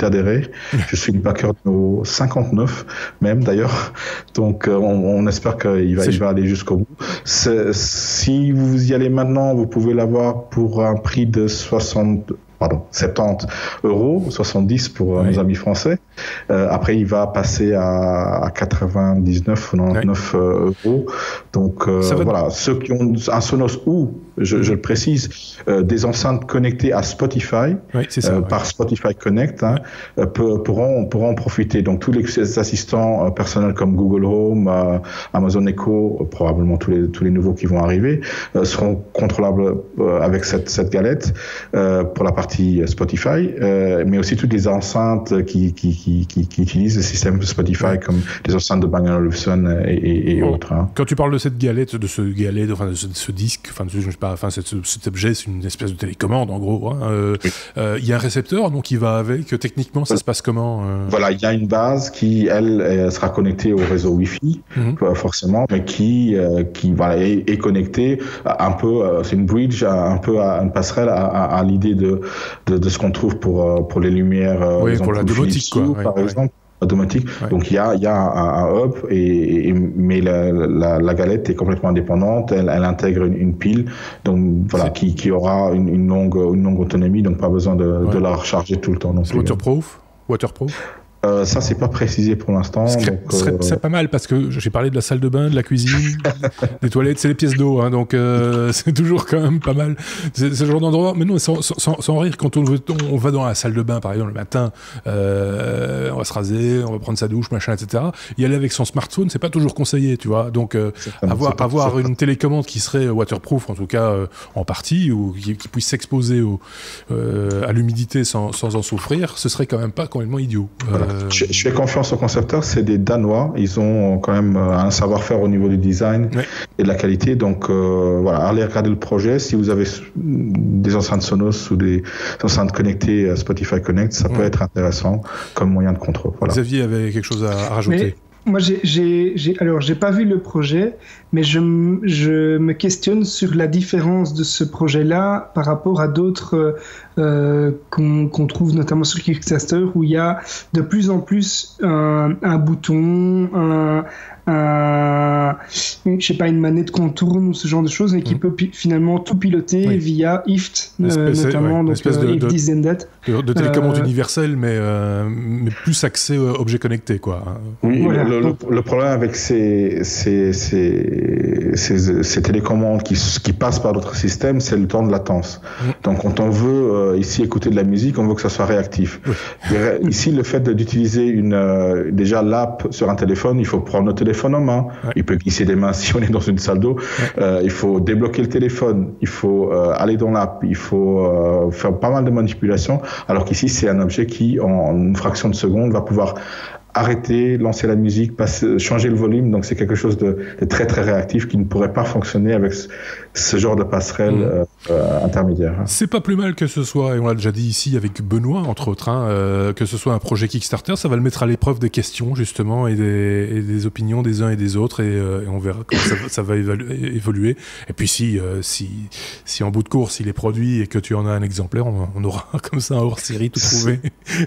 adhéré. Je suis le backer numéro 59 même d'ailleurs. Donc on espère qu'il va aller jusqu'au bout. Si vous y allez maintenant, vous pouvez l'avoir pour un prix de 70 €, 70 pour nos amis français. Après, il va passer à 99 ou 99 €. Donc voilà, ceux qui ont un Sonos ou, je le précise, des enceintes connectées à Spotify, par Spotify Connect, pourront en profiter. Donc tous les assistants personnels comme Google Home, Amazon Echo, probablement tous les nouveaux qui vont arriver, seront contrôlables avec cette galette pour la partie Spotify, mais aussi toutes les enceintes qui utilisent le système Spotify, comme les enceintes de Bang & Olufsen et autres. Quand tu parles de cette galette, de ce disque, cet objet, c'est une espèce de télécommande en gros. Il y a un récepteur, donc il va avec. Techniquement, ça se passe comment Voilà, il y a une base qui, elle, sera connectée au réseau Wi-Fi, forcément, mais qui est connectée un peu. C'est une bridge, un peu à une passerelle à l'idée de ce qu'on trouve pour les lumières, pour la domotique, par exemple. Domotique. Donc il y a un hub, mais la galette est complètement indépendante. Elle intègre une pile, donc voilà, qui aura une longue autonomie, donc pas besoin de la recharger tout le temps. C'est waterproof. Ça, c'est pas précisé pour l'instant. C'est pas mal parce que j'ai parlé de la salle de bain, de la cuisine, des toilettes, c'est les pièces d'eau, donc c'est toujours quand même pas mal. C'est ce genre d'endroit. Mais non, sans rire, quand on va dans la salle de bain, par exemple, le matin, on va se raser, on va prendre sa douche, machin, etc. Y aller avec son smartphone, c'est pas toujours conseillé, tu vois. Donc, avoir une télécommande qui serait waterproof, en tout cas en partie, ou qui puisse s'exposer à l'humidité sans en souffrir, ce serait quand même pas complètement idiot. Je fais confiance aux concepteurs, c'est des Danois, ils ont quand même un savoir-faire au niveau du design et de la qualité, donc allez regarder le projet. Si vous avez des enceintes Sonos ou des enceintes connectées à Spotify Connect, ça peut être intéressant comme moyen de contrôle. Voilà. Xavier avait quelque chose à rajouter. Moi, j'ai pas vu le projet, mais je me questionne sur la différence de ce projet-là par rapport à d'autres qu'on trouve notamment sur Kickstarter, où il y a de plus en plus un bouton, je sais pas, une manette qu'on tourne ou ce genre de choses, et qui peut finalement tout piloter via IFT, notamment, donc If This Then That. De télécommande universelle, mais plus axé objet connecté, quoi. Oui, voilà. Le problème avec ces télécommandes qui passent par d'autres systèmes, c'est le temps de latence. Donc quand on veut ici écouter de la musique, on veut que ça soit réactif. Ici, le fait d'utiliser déjà l'app sur un téléphone, il faut prendre le téléphone en main, il peut glisser des mains si on est dans une salle d'eau, il faut débloquer le téléphone, il faut aller dans l'app, il faut faire pas mal de manipulations, alors qu'ici c'est un objet qui en une fraction de seconde va pouvoir arrêter, lancer la musique, changer le volume. Donc c'est quelque chose de très très réactif qui ne pourrait pas fonctionner avec ce genre de passerelle intermédiaire. C'est pas plus mal que ce soit, et on l'a déjà dit ici avec Benoît, entre autres, que ce soit un projet Kickstarter, ça va le mettre à l'épreuve des questions, justement, et des opinions des uns et des autres, et on verra comment ça va évoluer. Et puis si en bout de course, il est produit et que tu en as un exemplaire, on aura comme ça un hors-série tout trouvé.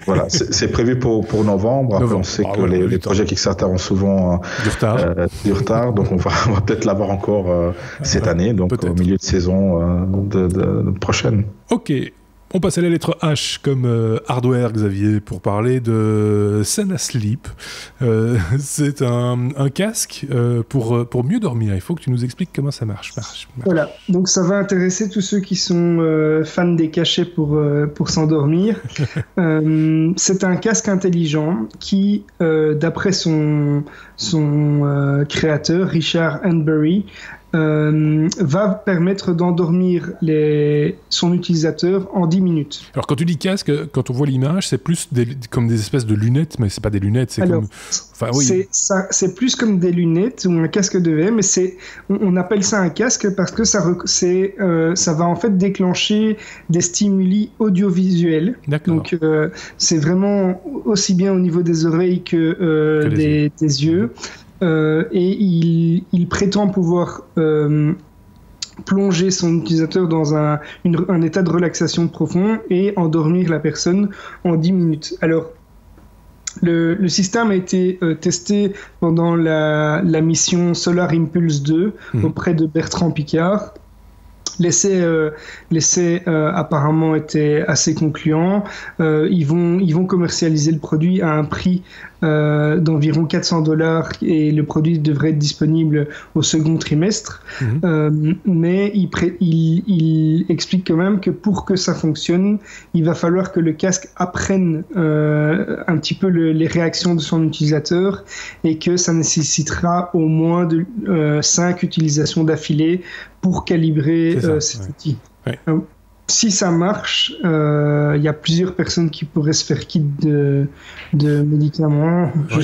Voilà, c'est prévu pour novembre. Après, on sait que les projets Kickstarter ont souvent du retard, donc on va peut-être l'avoir encore cette année, donc peut-être. Au milieu de saison de prochaine. Ok. On passe à la lettre H comme hardware, Xavier, pour parler de Sena Sleep. C'est un casque pour mieux dormir. Il faut que tu nous expliques comment ça marche. Voilà, donc ça va intéresser tous ceux qui sont fans des cachets pour s'endormir. C'est un casque intelligent qui, d'après son créateur, Richard Henbury, va permettre d'endormir son utilisateur en 10 minutes. Alors quand tu dis casque, quand on voit l'image, c'est plus comme des espèces de lunettes, mais c'est pas des lunettes, c'est alors, comme... Enfin, oui. c'est plus comme des lunettes ou un casque de VR, mais on appelle ça un casque parce que ça va en fait déclencher des stimuli audiovisuels. D'accord. Donc c'est vraiment aussi bien au niveau des oreilles que des yeux. Et il prétend pouvoir plonger son utilisateur dans un état de relaxation profond et endormir la personne en 10 minutes. Alors, le système a été testé pendant la mission Solar Impulse 2 auprès de Bertrand Piccard. L'essai apparemment était assez concluant. Ils vont commercialiser le produit à un prix d'environ $400 et le produit devrait être disponible au second trimestre. Mais il explique quand même que pour que ça fonctionne, il va falloir que le casque apprenne un petit peu les réactions de son utilisateur et que ça nécessitera au moins 5 utilisations d'affilée pour calibrer cet outil. Ouais. Si ça marche, il y a plusieurs personnes qui pourraient se faire quitte de médicaments. Ouais.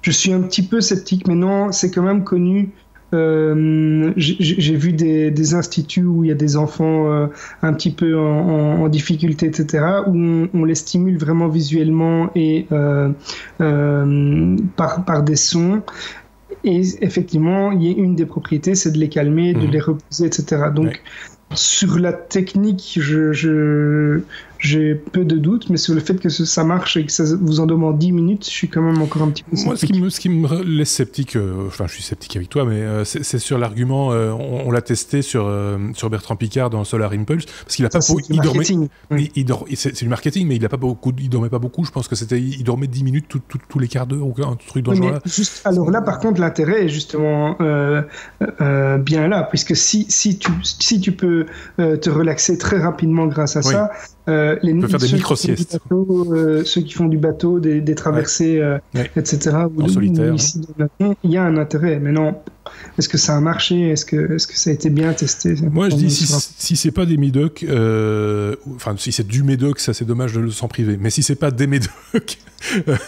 Je suis un petit peu sceptique, mais non, c'est quand même connu. J'ai vu des instituts où il y a des enfants un petit peu en difficulté, etc., où on les stimule vraiment visuellement et par des sons. Et effectivement, une des propriétés, c'est de les calmer, de les reposer, etc. Donc, sur la technique, j'ai peu de doutes, mais sur le fait que ça marche et que ça vous en demande 10 minutes, je suis quand même encore un petit peu sceptique. Moi, ce qui me laisse sceptique, enfin, je suis sceptique avec toi, mais c'est sur l'argument, on l'a testé sur Bertrand Piccard dans Solar Impulse, parce qu'il a pas beaucoup, c'est du marketing, mais il dormait pas beaucoup, je pense que il dormait 10 minutes tous les quarts d'heure, ou un truc dans ce genre-là. Alors là, par contre, l'intérêt est justement bien là, puisque si tu peux te relaxer très rapidement grâce à ça, on peut faire des micro-siestes. Ceux qui font du bateau, des traversées, etc. En solitaire. Ici, il y a un intérêt. Mais non, est-ce que ça a marché ? Est-ce que ça a été bien testé ? Moi, je dis, si c'est pas des médocs, enfin, si c'est du médoc, ça c'est dommage de s'en priver. Mais si c'est pas des médocs,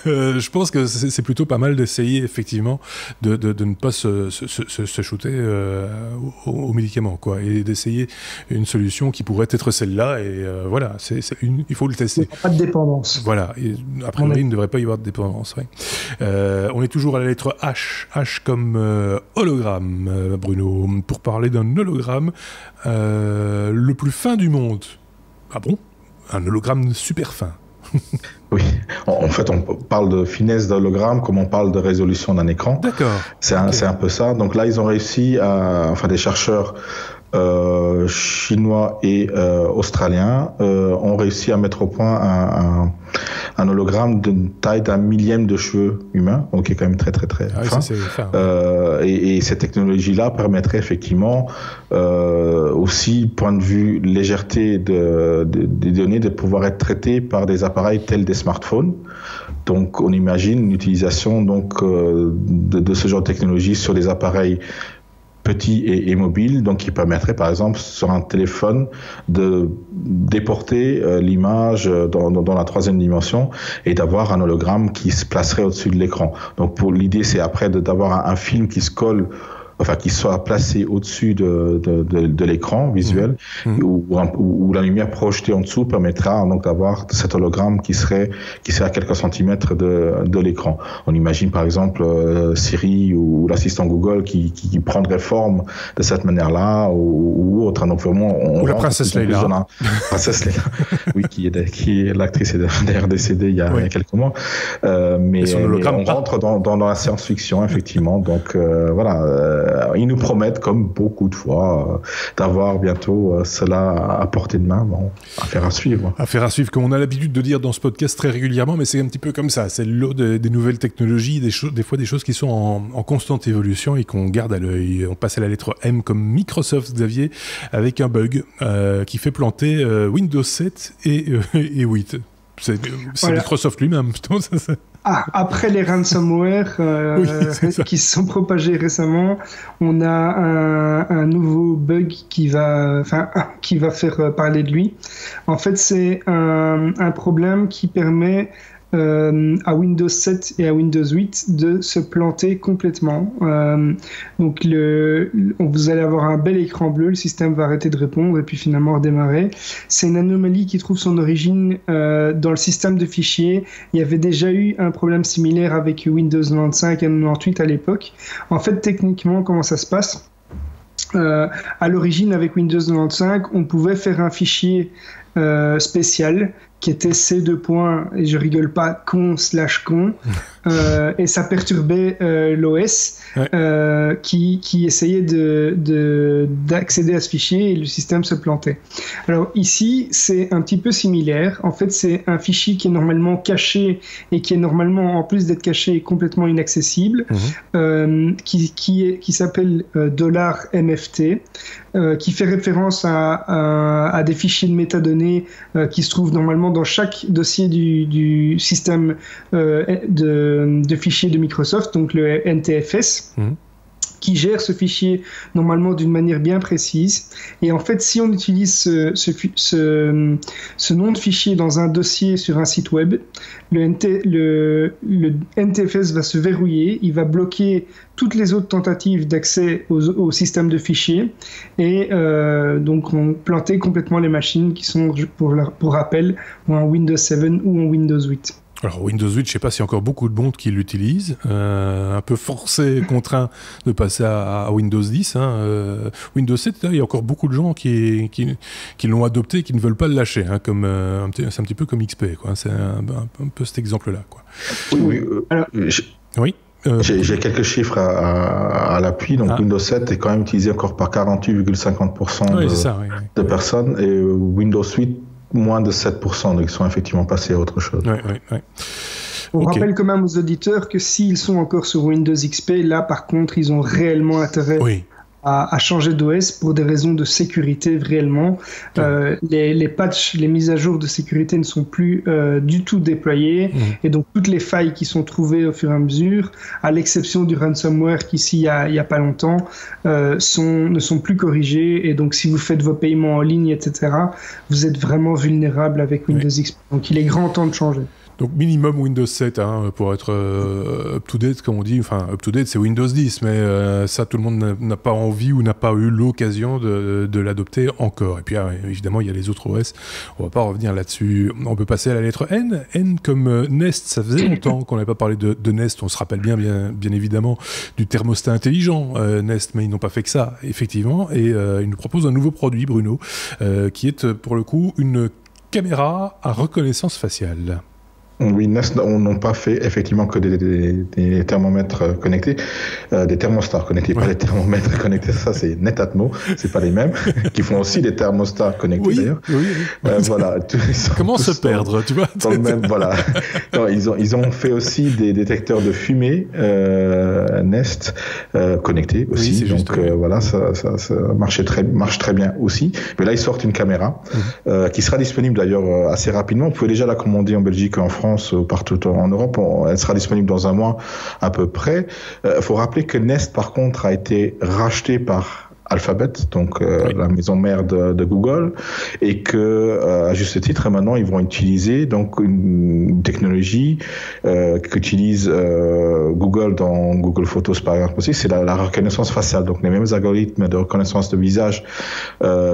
je pense que c'est plutôt pas mal d'essayer, effectivement, de ne pas se shooter aux médicaments, quoi, et d'essayer une solution qui pourrait être celle-là. Et voilà, il faut le tester. Pas de dépendance. Voilà. Et, a priori, il ne devrait pas y avoir de dépendance. Ouais. On est toujours à la lettre H. H comme hologramme, Bruno. Pour parler d'un hologramme le plus fin du monde. Ah bon ? Un hologramme super fin. Oui, en fait, on parle de finesse d'hologramme comme on parle de résolution d'un écran. D'accord. C'est un peu ça. Donc là, ils ont réussi des chercheurs chinois et australiens ont réussi à mettre au point un hologramme d'une taille d'un millième de cheveux humains, donc qui est quand même très très très fin. Et cette technologie-là permettrait effectivement aussi, point de vue légèreté des données, de pouvoir être traitées par des appareils tels des smartphones. Donc on imagine une utilisation de ce genre de technologie sur des appareils petits et mobiles, donc qui permettrait par exemple sur un téléphone de déporter l'image dans la troisième dimension et d'avoir un hologramme qui se placerait au-dessus de l'écran. Donc l'idée c'est après d'avoir un film qui se colle enfin qui soit placé au-dessus de l'écran visuel, où la lumière projetée en dessous permettra donc d'avoir cet hologramme qui serait à quelques centimètres de l'écran. On imagine par exemple Siri ou l'assistant Google qui prendrait forme de cette manière-là ou autre. Donc vraiment, ou la princesse Leila. Princesse Leila, oui, qui est l'actrice d'ailleurs décédée il y a quelques mois. Mais on rentre dans la science-fiction effectivement. Donc voilà, ils nous promettent comme beaucoup de fois d'avoir bientôt cela à portée de main. Bon, affaire à suivre. Affaire à suivre, comme on a l'habitude de dire dans ce podcast très régulièrement, mais c'est un petit peu comme ça. C'est le lot des nouvelles technologies, des fois des choses qui sont en constante évolution et qu'on garde à l'œil. On passe à la lettre M comme Microsoft, Xavier, avec un bug qui fait planter Windows 7 et 8. C'est Microsoft lui-même. Après les ransomware qui se sont propagés récemment, on a un nouveau bug qui va faire parler de lui. En fait, c'est un problème qui permet à Windows 7 et à Windows 8 de se planter complètement. Donc vous allez avoir un bel écran bleu, le système va arrêter de répondre et puis finalement redémarrer. C'est une anomalie qui trouve son origine dans le système de fichiers. Il y avait déjà eu un problème similaire avec Windows 95 et 98 à l'époque. En fait, techniquement, comment ça se passe ? À l'origine, avec Windows 95, on pouvait faire un fichier spécial qui était C2. Et je rigole pas, con/con, et ça perturbait l'OS qui essayait d'accéder à ce fichier et le système se plantait. Alors ici, c'est un petit peu similaire. En fait, c'est un fichier qui est normalement caché et qui est normalement, en plus d'être caché, complètement inaccessible, qui s'appelle $MFT, qui fait référence à des fichiers de métadonnées qui se trouvent normalement dans chaque dossier du système de fichiers de Microsoft, donc le NTFS, qui gère ce fichier normalement d'une manière bien précise. Et en fait, si on utilise ce nom de fichier dans un dossier sur un site web, le NTFS va se verrouiller, il va bloquer toutes les autres tentatives d'accès au système de fichiers et donc on planter complètement les machines qui sont, pour rappel, ou en Windows 7 ou en Windows 8. Alors Windows 8, je ne sais pas s'il y a encore beaucoup de monde qui l'utilisent, un peu forcé, contraint de passer à Windows 10. Windows 7, il y a encore beaucoup de gens qui l'ont adopté et qui ne veulent pas le lâcher, c'est un petit peu comme XP, quoi. C'est un peu cet exemple-là, quoi. Oui. J'ai quelques chiffres à l'appui. Donc Windows 7 est quand même utilisé encore par 48,50% de personnes et Windows 8 moins de 7%, donc ils sont effectivement passés à autre chose. On rappelle quand même aux auditeurs que s'ils sont encore sur Windows XP, là par contre ils ont réellement intérêt à changer d'OS pour des raisons de sécurité réellement. Les patchs, les mises à jour de sécurité ne sont plus du tout déployées et donc toutes les failles qui sont trouvées au fur et à mesure, à l'exception du ransomware qui ici il y a pas longtemps, ne sont plus corrigées et donc si vous faites vos paiements en ligne, etc., vous êtes vraiment vulnérable avec Windows XP. Donc il est grand temps de changer. Donc minimum Windows 7 pour être up-to-date, comme on dit. Enfin, up-to-date, c'est Windows 10, mais ça, tout le monde n'a pas envie ou n'a pas eu l'occasion de l'adopter encore. Et puis, évidemment, il y a les autres OS. On ne va pas revenir là-dessus. On peut passer à la lettre N. N comme Nest. Ça faisait longtemps qu'on n'avait pas parlé de Nest. On se rappelle bien évidemment du thermostat intelligent Nest, mais ils n'ont pas fait que ça, effectivement. Et ils nous proposent un nouveau produit, Bruno, qui est, pour le coup, une caméra à reconnaissance faciale. Oui, Nest n'ont pas fait effectivement que des thermomètres connectés, des thermostats connectés, pas des thermomètres connectés, ça c'est Netatmo, c'est pas les mêmes, qui font aussi des thermostats connectés d'ailleurs. Voilà. Comment se perdre, tu vois dans le même, voilà. Non, ils ont fait aussi des détecteurs de fumée Nest connectés aussi, donc voilà, ça marche très bien aussi. Mais là ils sortent une caméra qui sera disponible d'ailleurs assez rapidement. Vous pouvez déjà la commander en Belgique, en France, partout en Europe. Elle sera disponible dans un mois à peu près. Il faut rappeler que Nest, par contre, a été racheté par Alphabet, donc la maison mère de Google, et que à juste titre maintenant ils vont utiliser donc une technologie qu'utilise Google dans Google Photos par exemple aussi, c'est la reconnaissance faciale, donc les mêmes algorithmes de reconnaissance de visage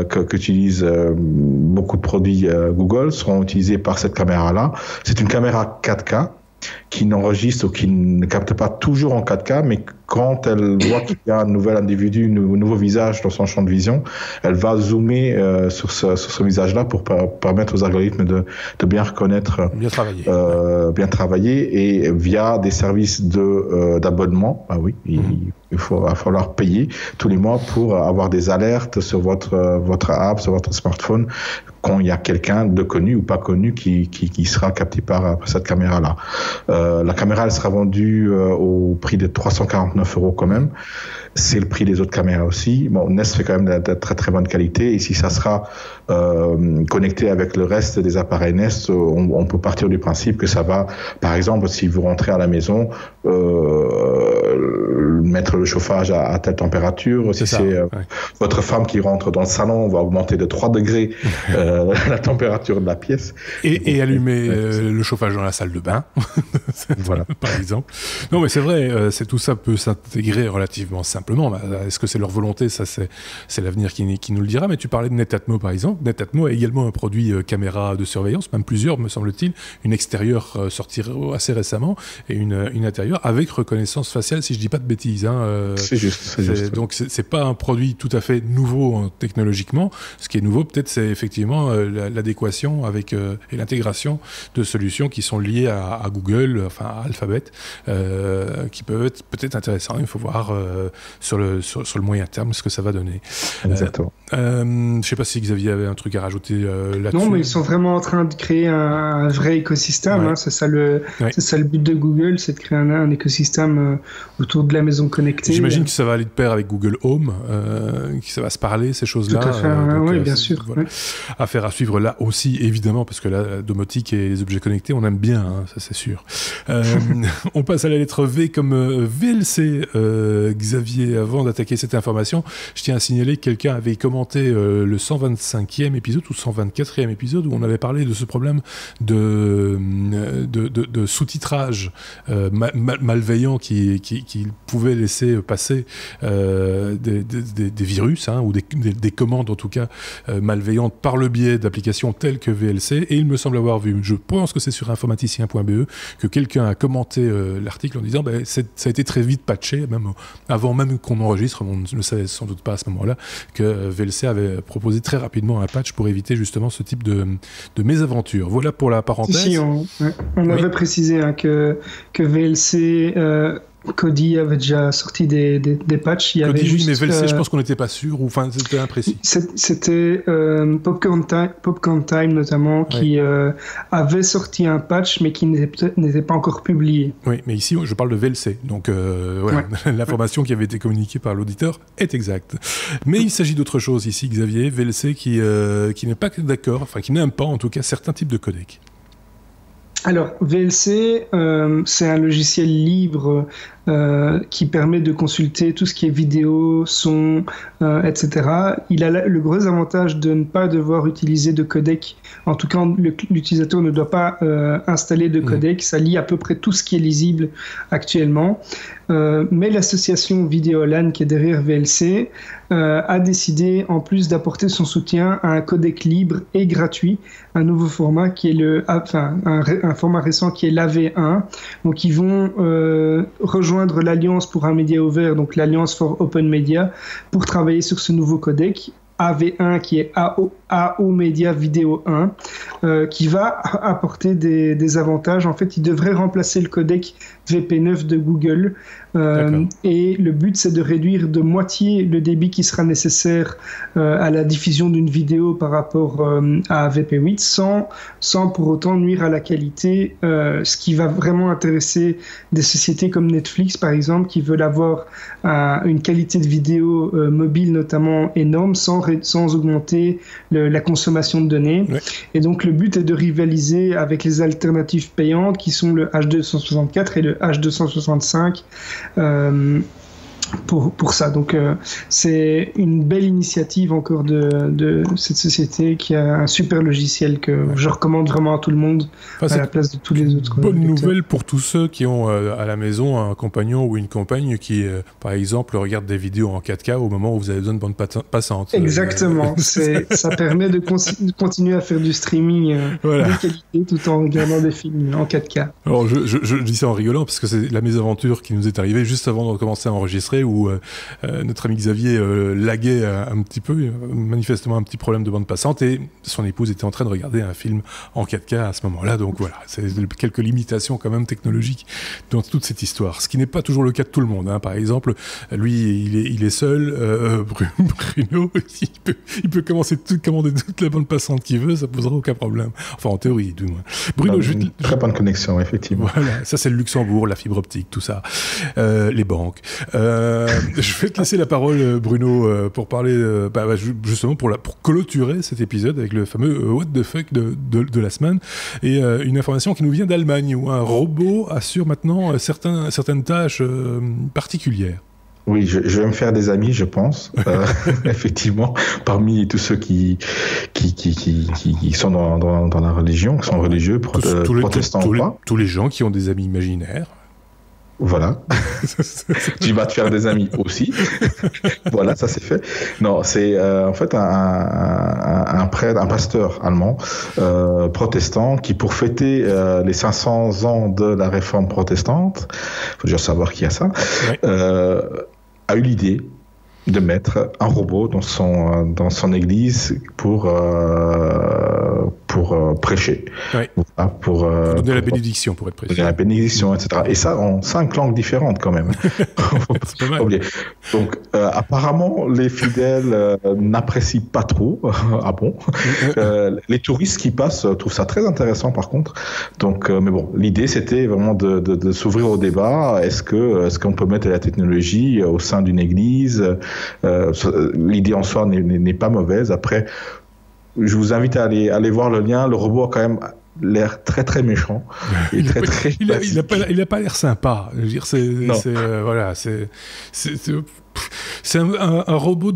qu'utilisent beaucoup de produits Google seront utilisés par cette caméra-là. C'est une caméra 4K qui n'enregistre ou qui ne capte pas toujours en 4K, mais quand elle voit qu'il y a un nouvel individu, un nouveau visage dans son champ de vision, elle va zoomer sur ce visage-là pour permettre aux algorithmes de bien reconnaître, bien travailler, et via des services d'abonnement. Ah oui, il va falloir payer tous les mois pour avoir des alertes sur votre app, sur votre smartphone, quand il y a quelqu'un de connu ou pas connu qui sera capté par cette caméra-là. La caméra, elle sera vendue au prix de 349 € quand même. C'est le prix des autres caméras aussi. Bon, Nest fait quand même de très très bonne qualité, et si ça sera connecté avec le reste des appareils Nest, on peut partir du principe que ça va, par exemple, si vous rentrez à la maison, mettre le chauffage à telle température. Si c'est votre femme qui rentre dans le salon, on va augmenter de 3 degrés la température de la pièce. Et allumer le chauffage dans la salle de bain, voilà, par exemple. Non, mais c'est vrai, tout ça peut s'intégrer relativement simplement. Est-ce que c'est leur volonté? Ça, c'est l'avenir qui nous le dira. Mais tu parlais de Netatmo, par exemple. Netatmo a également un produit caméra de surveillance, même plusieurs, me semble-t-il. Une extérieure sortie assez récemment et une intérieure avec reconnaissance faciale, si je dis pas de bêtises. C'est juste. Donc, c'est pas un produit tout à fait nouveau technologiquement. Ce qui est nouveau, peut-être, c'est effectivement l'adéquation avec et l'intégration de solutions qui sont liées à Google, enfin à Alphabet, qui peuvent être peut-être intéressants. Il faut voir sur le moyen terme ce que ça va donner. Exactement. Je sais pas si Xavier avait un truc à rajouter là-dessus. Non, mais ils sont vraiment en train de créer un vrai écosystème. Ouais. C'est ça le but de Google, c'est de créer un écosystème autour de la maison connectée. J'imagine que ça va aller de pair avec Google Home, que ça va se parler, ces choses-là. Tout à fait, oui, bien sûr. Voilà. Ouais. Affaire à suivre là aussi, évidemment, parce que la domotique et les objets connectés, on aime bien, ça c'est sûr. On passe à la lettre V comme VLC. Xavier, avant d'attaquer cette information, je tiens à signaler que quelqu'un avait commenté le 125e épisode ou 124e épisode où on avait parlé de ce problème de sous-titrage malveillant qui pouvait laisser passer des virus ou des commandes en tout cas malveillantes par le biais d'applications telles que VLC, et il me semble avoir vu, je pense que c'est sur informaticien.be, que quelqu'un a commenté l'article en disant ça a été très vite patché, même avant même qu'on enregistre, on ne le savait sans doute pas à ce moment-là, que VLC avait proposé très rapidement un patch pour éviter justement ce type de mésaventure. Voilà pour la parenthèse. Si, on avait précisé que VLC... Kodi avait déjà sorti des patchs. Il y avait juste, mais VLC, je pense qu'on n'était pas sûr, ou enfin c'était imprécis. C'était Popcorn Time notamment qui avait sorti un patch, mais qui n'était pas encore publié. Oui, mais ici je parle de VLC, donc voilà, l'information qui avait été communiquée par l'auditeur est exacte. Mais il s'agit d'autre chose ici, Xavier. VLC qui n'est pas d'accord, enfin qui n'aime pas en tout cas certains types de codecs. Alors, VLC, c'est un logiciel libre qui permet de consulter tout ce qui est vidéo, son, etc. Il a le gros avantage de ne pas devoir utiliser de codec. En tout cas, l'utilisateur ne doit pas installer de codec. Ça lit à peu près tout ce qui est lisible actuellement. Mais l'association Videolan, qui est derrière VLC, a décidé, en plus d'apporter son soutien à un codec libre et gratuit, un nouveau format qui est un format récent qui est l'AV1. Donc, ils vont rejoindre l'Alliance pour un média ouvert, donc l'Alliance for Open Media, pour travailler sur ce nouveau codec. AV1 qui est AO Media Video 1 qui va apporter des avantages. En fait, il devrait remplacer le codec VP9 de Google et le but c'est de réduire de moitié le débit qui sera nécessaire à la diffusion d'une vidéo par rapport à VP8 sans pour autant nuire à la qualité, ce qui va vraiment intéresser des sociétés comme Netflix par exemple qui veulent avoir une qualité de vidéo mobile notamment énorme sans augmenter la consommation de données. Ouais. Et donc le but est de rivaliser avec les alternatives payantes qui sont le H264 et le H265 pour ça. Donc c'est une belle initiative encore de cette société qui a un super logiciel que je recommande vraiment à tout le monde, à la place de tous les autres. Bonne nouvelle pour tous ceux qui ont à la maison un compagnon ou une compagne qui, par exemple, regarde des vidéos en 4K au moment où vous avez besoin de bande passante. Exactement. Ça permet de continuer à faire du streaming de qualité tout en regardant des films en 4K. Alors je dis ça en rigolant parce que c'est la mésaventure qui nous est arrivée juste avant de commencer à enregistrer où notre ami Xavier laguait un petit peu, manifestement un petit problème de bande passante, et son épouse était en train de regarder un film en 4K à ce moment-là. Donc voilà, c'est quelques limitations quand même technologiques dans toute cette histoire. Ce qui n'est pas toujours le cas de tout le monde. Par exemple, lui, il est seul. Bruno, il peut commander toute la bande passante qu'il veut, ça posera aucun problème. Enfin, en théorie, du moins. Bruno, très bonne connexion, effectivement. Voilà, ça c'est le Luxembourg, la fibre optique, tout ça, les banques. Je vais te laisser la parole, Bruno, pour parler, justement pour clôturer cet épisode avec le fameux What the fuck de la semaine, et une information qui nous vient d'Allemagne où un robot assure maintenant certaines tâches particulières. Oui, je vais me faire des amis, je pense, effectivement, parmi tous ceux qui sont dans la religion, qui sont religieux, protestants ou pas. Tous les gens qui ont des amis imaginaires. Voilà. Tu vas te faire des amis aussi. Voilà, ça c'est fait. Non, c'est en fait un prêtre, un pasteur allemand protestant qui, pour fêter les 500 ans de la réforme protestante, faut déjà savoir qui a ça, a eu l'idée de mettre un robot dans son église pour prêcher. Oui. Pour donner la bénédiction, pour être précis. Donner la bénédiction, etc. Et ça en 5 langues différentes quand même. C'est pas mal. Donc apparemment les fidèles n'apprécient pas trop. Ah bon. Les touristes qui passent trouvent ça très intéressant par contre. Donc mais bon, l'idée c'était vraiment de s'ouvrir au débat. Est-ce qu'on peut mettre la technologie au sein d'une église? L'idée en soi n'est pas mauvaise. Après, je vous invite à aller voir le lien. Le robot a quand même l'air très très méchant. Et il a pas l'air sympa. Je veux dire, c'est un robot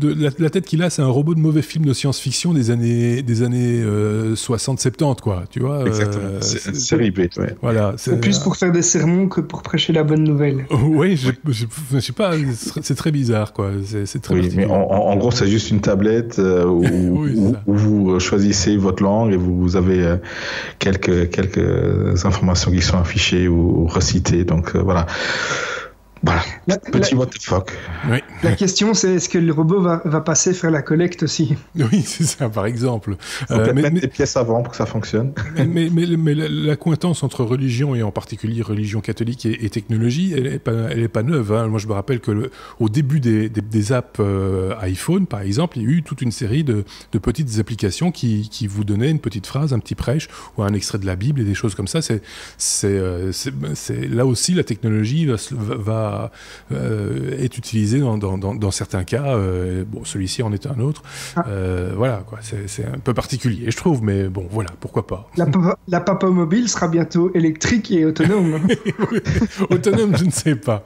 la tête qu'il a, c'est un robot de mauvais film de science-fiction des années 60-70, quoi. Tu vois. Exactement. C'est ripé. Ouais. Voilà. C'est plus pour faire des sermons que pour prêcher la bonne nouvelle. Oui, je sais pas. C'est très bizarre, quoi. C'est très mais en gros, c'est juste une tablette où vous choisissez votre langue et vous avez quelques informations qui sont affichées ou recitées. Donc voilà. Voilà, petit what the fuck. Oui. La question, c'est est-ce que le robot va passer faire la collecte aussi? Oui, c'est ça, par exemple. Il faut mettre des pièces avant pour que ça fonctionne. Mais la coïncidence entre religion, et en particulier religion catholique et technologie, elle est pas neuve. Moi, je me rappelle que au début des apps iPhone, par exemple, il y a eu toute une série de petites applications qui vous donnaient une petite phrase, un petit prêche, ou un extrait de la Bible et des choses comme ça. C'est là aussi, la technologie est utilisé dans certains cas. Celui-ci en est un autre. Voilà, quoi. C'est un peu particulier, je trouve, mais bon, voilà, pourquoi pas. La Papa Mobile sera bientôt électrique et autonome. Autonome, je ne sais pas.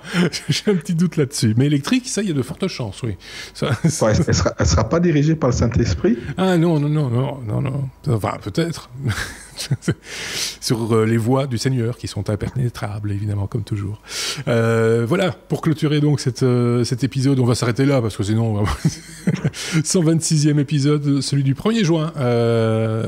J'ai un petit doute là-dessus. Mais électrique, ça, il y a de fortes chances, oui. Elle sera pas dirigée par le Saint-Esprit? Ah non. Enfin, peut-être. Sur les voies du Seigneur qui sont impénétrables, évidemment, comme toujours. Voilà, pour clôturer donc cet épisode, on va s'arrêter là parce que sinon 126e épisode, celui du 1er juin.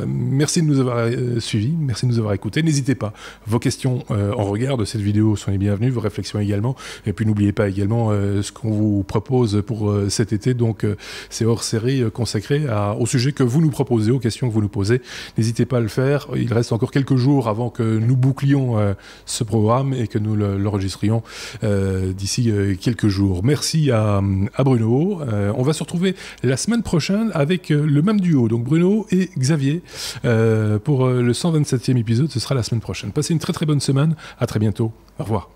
Merci de nous avoir suivis, merci de nous avoir écoutés. N'hésitez pas, vos questions en regard de cette vidéo sont les bienvenues, vos réflexions également, et puis n'oubliez pas également ce qu'on vous propose pour cet été, donc c'est hors série consacré au sujet que vous nous proposez, aux questions que vous nous posez. N'hésitez pas à le faire. Il reste encore quelques jours avant que nous bouclions ce programme et que nous l'enregistrions d'ici quelques jours. Merci à Bruno. On va se retrouver la semaine prochaine avec le même duo, donc Bruno et Xavier, pour le 127e épisode. Ce sera la semaine prochaine. Passez une très très bonne semaine. À très bientôt. Au revoir.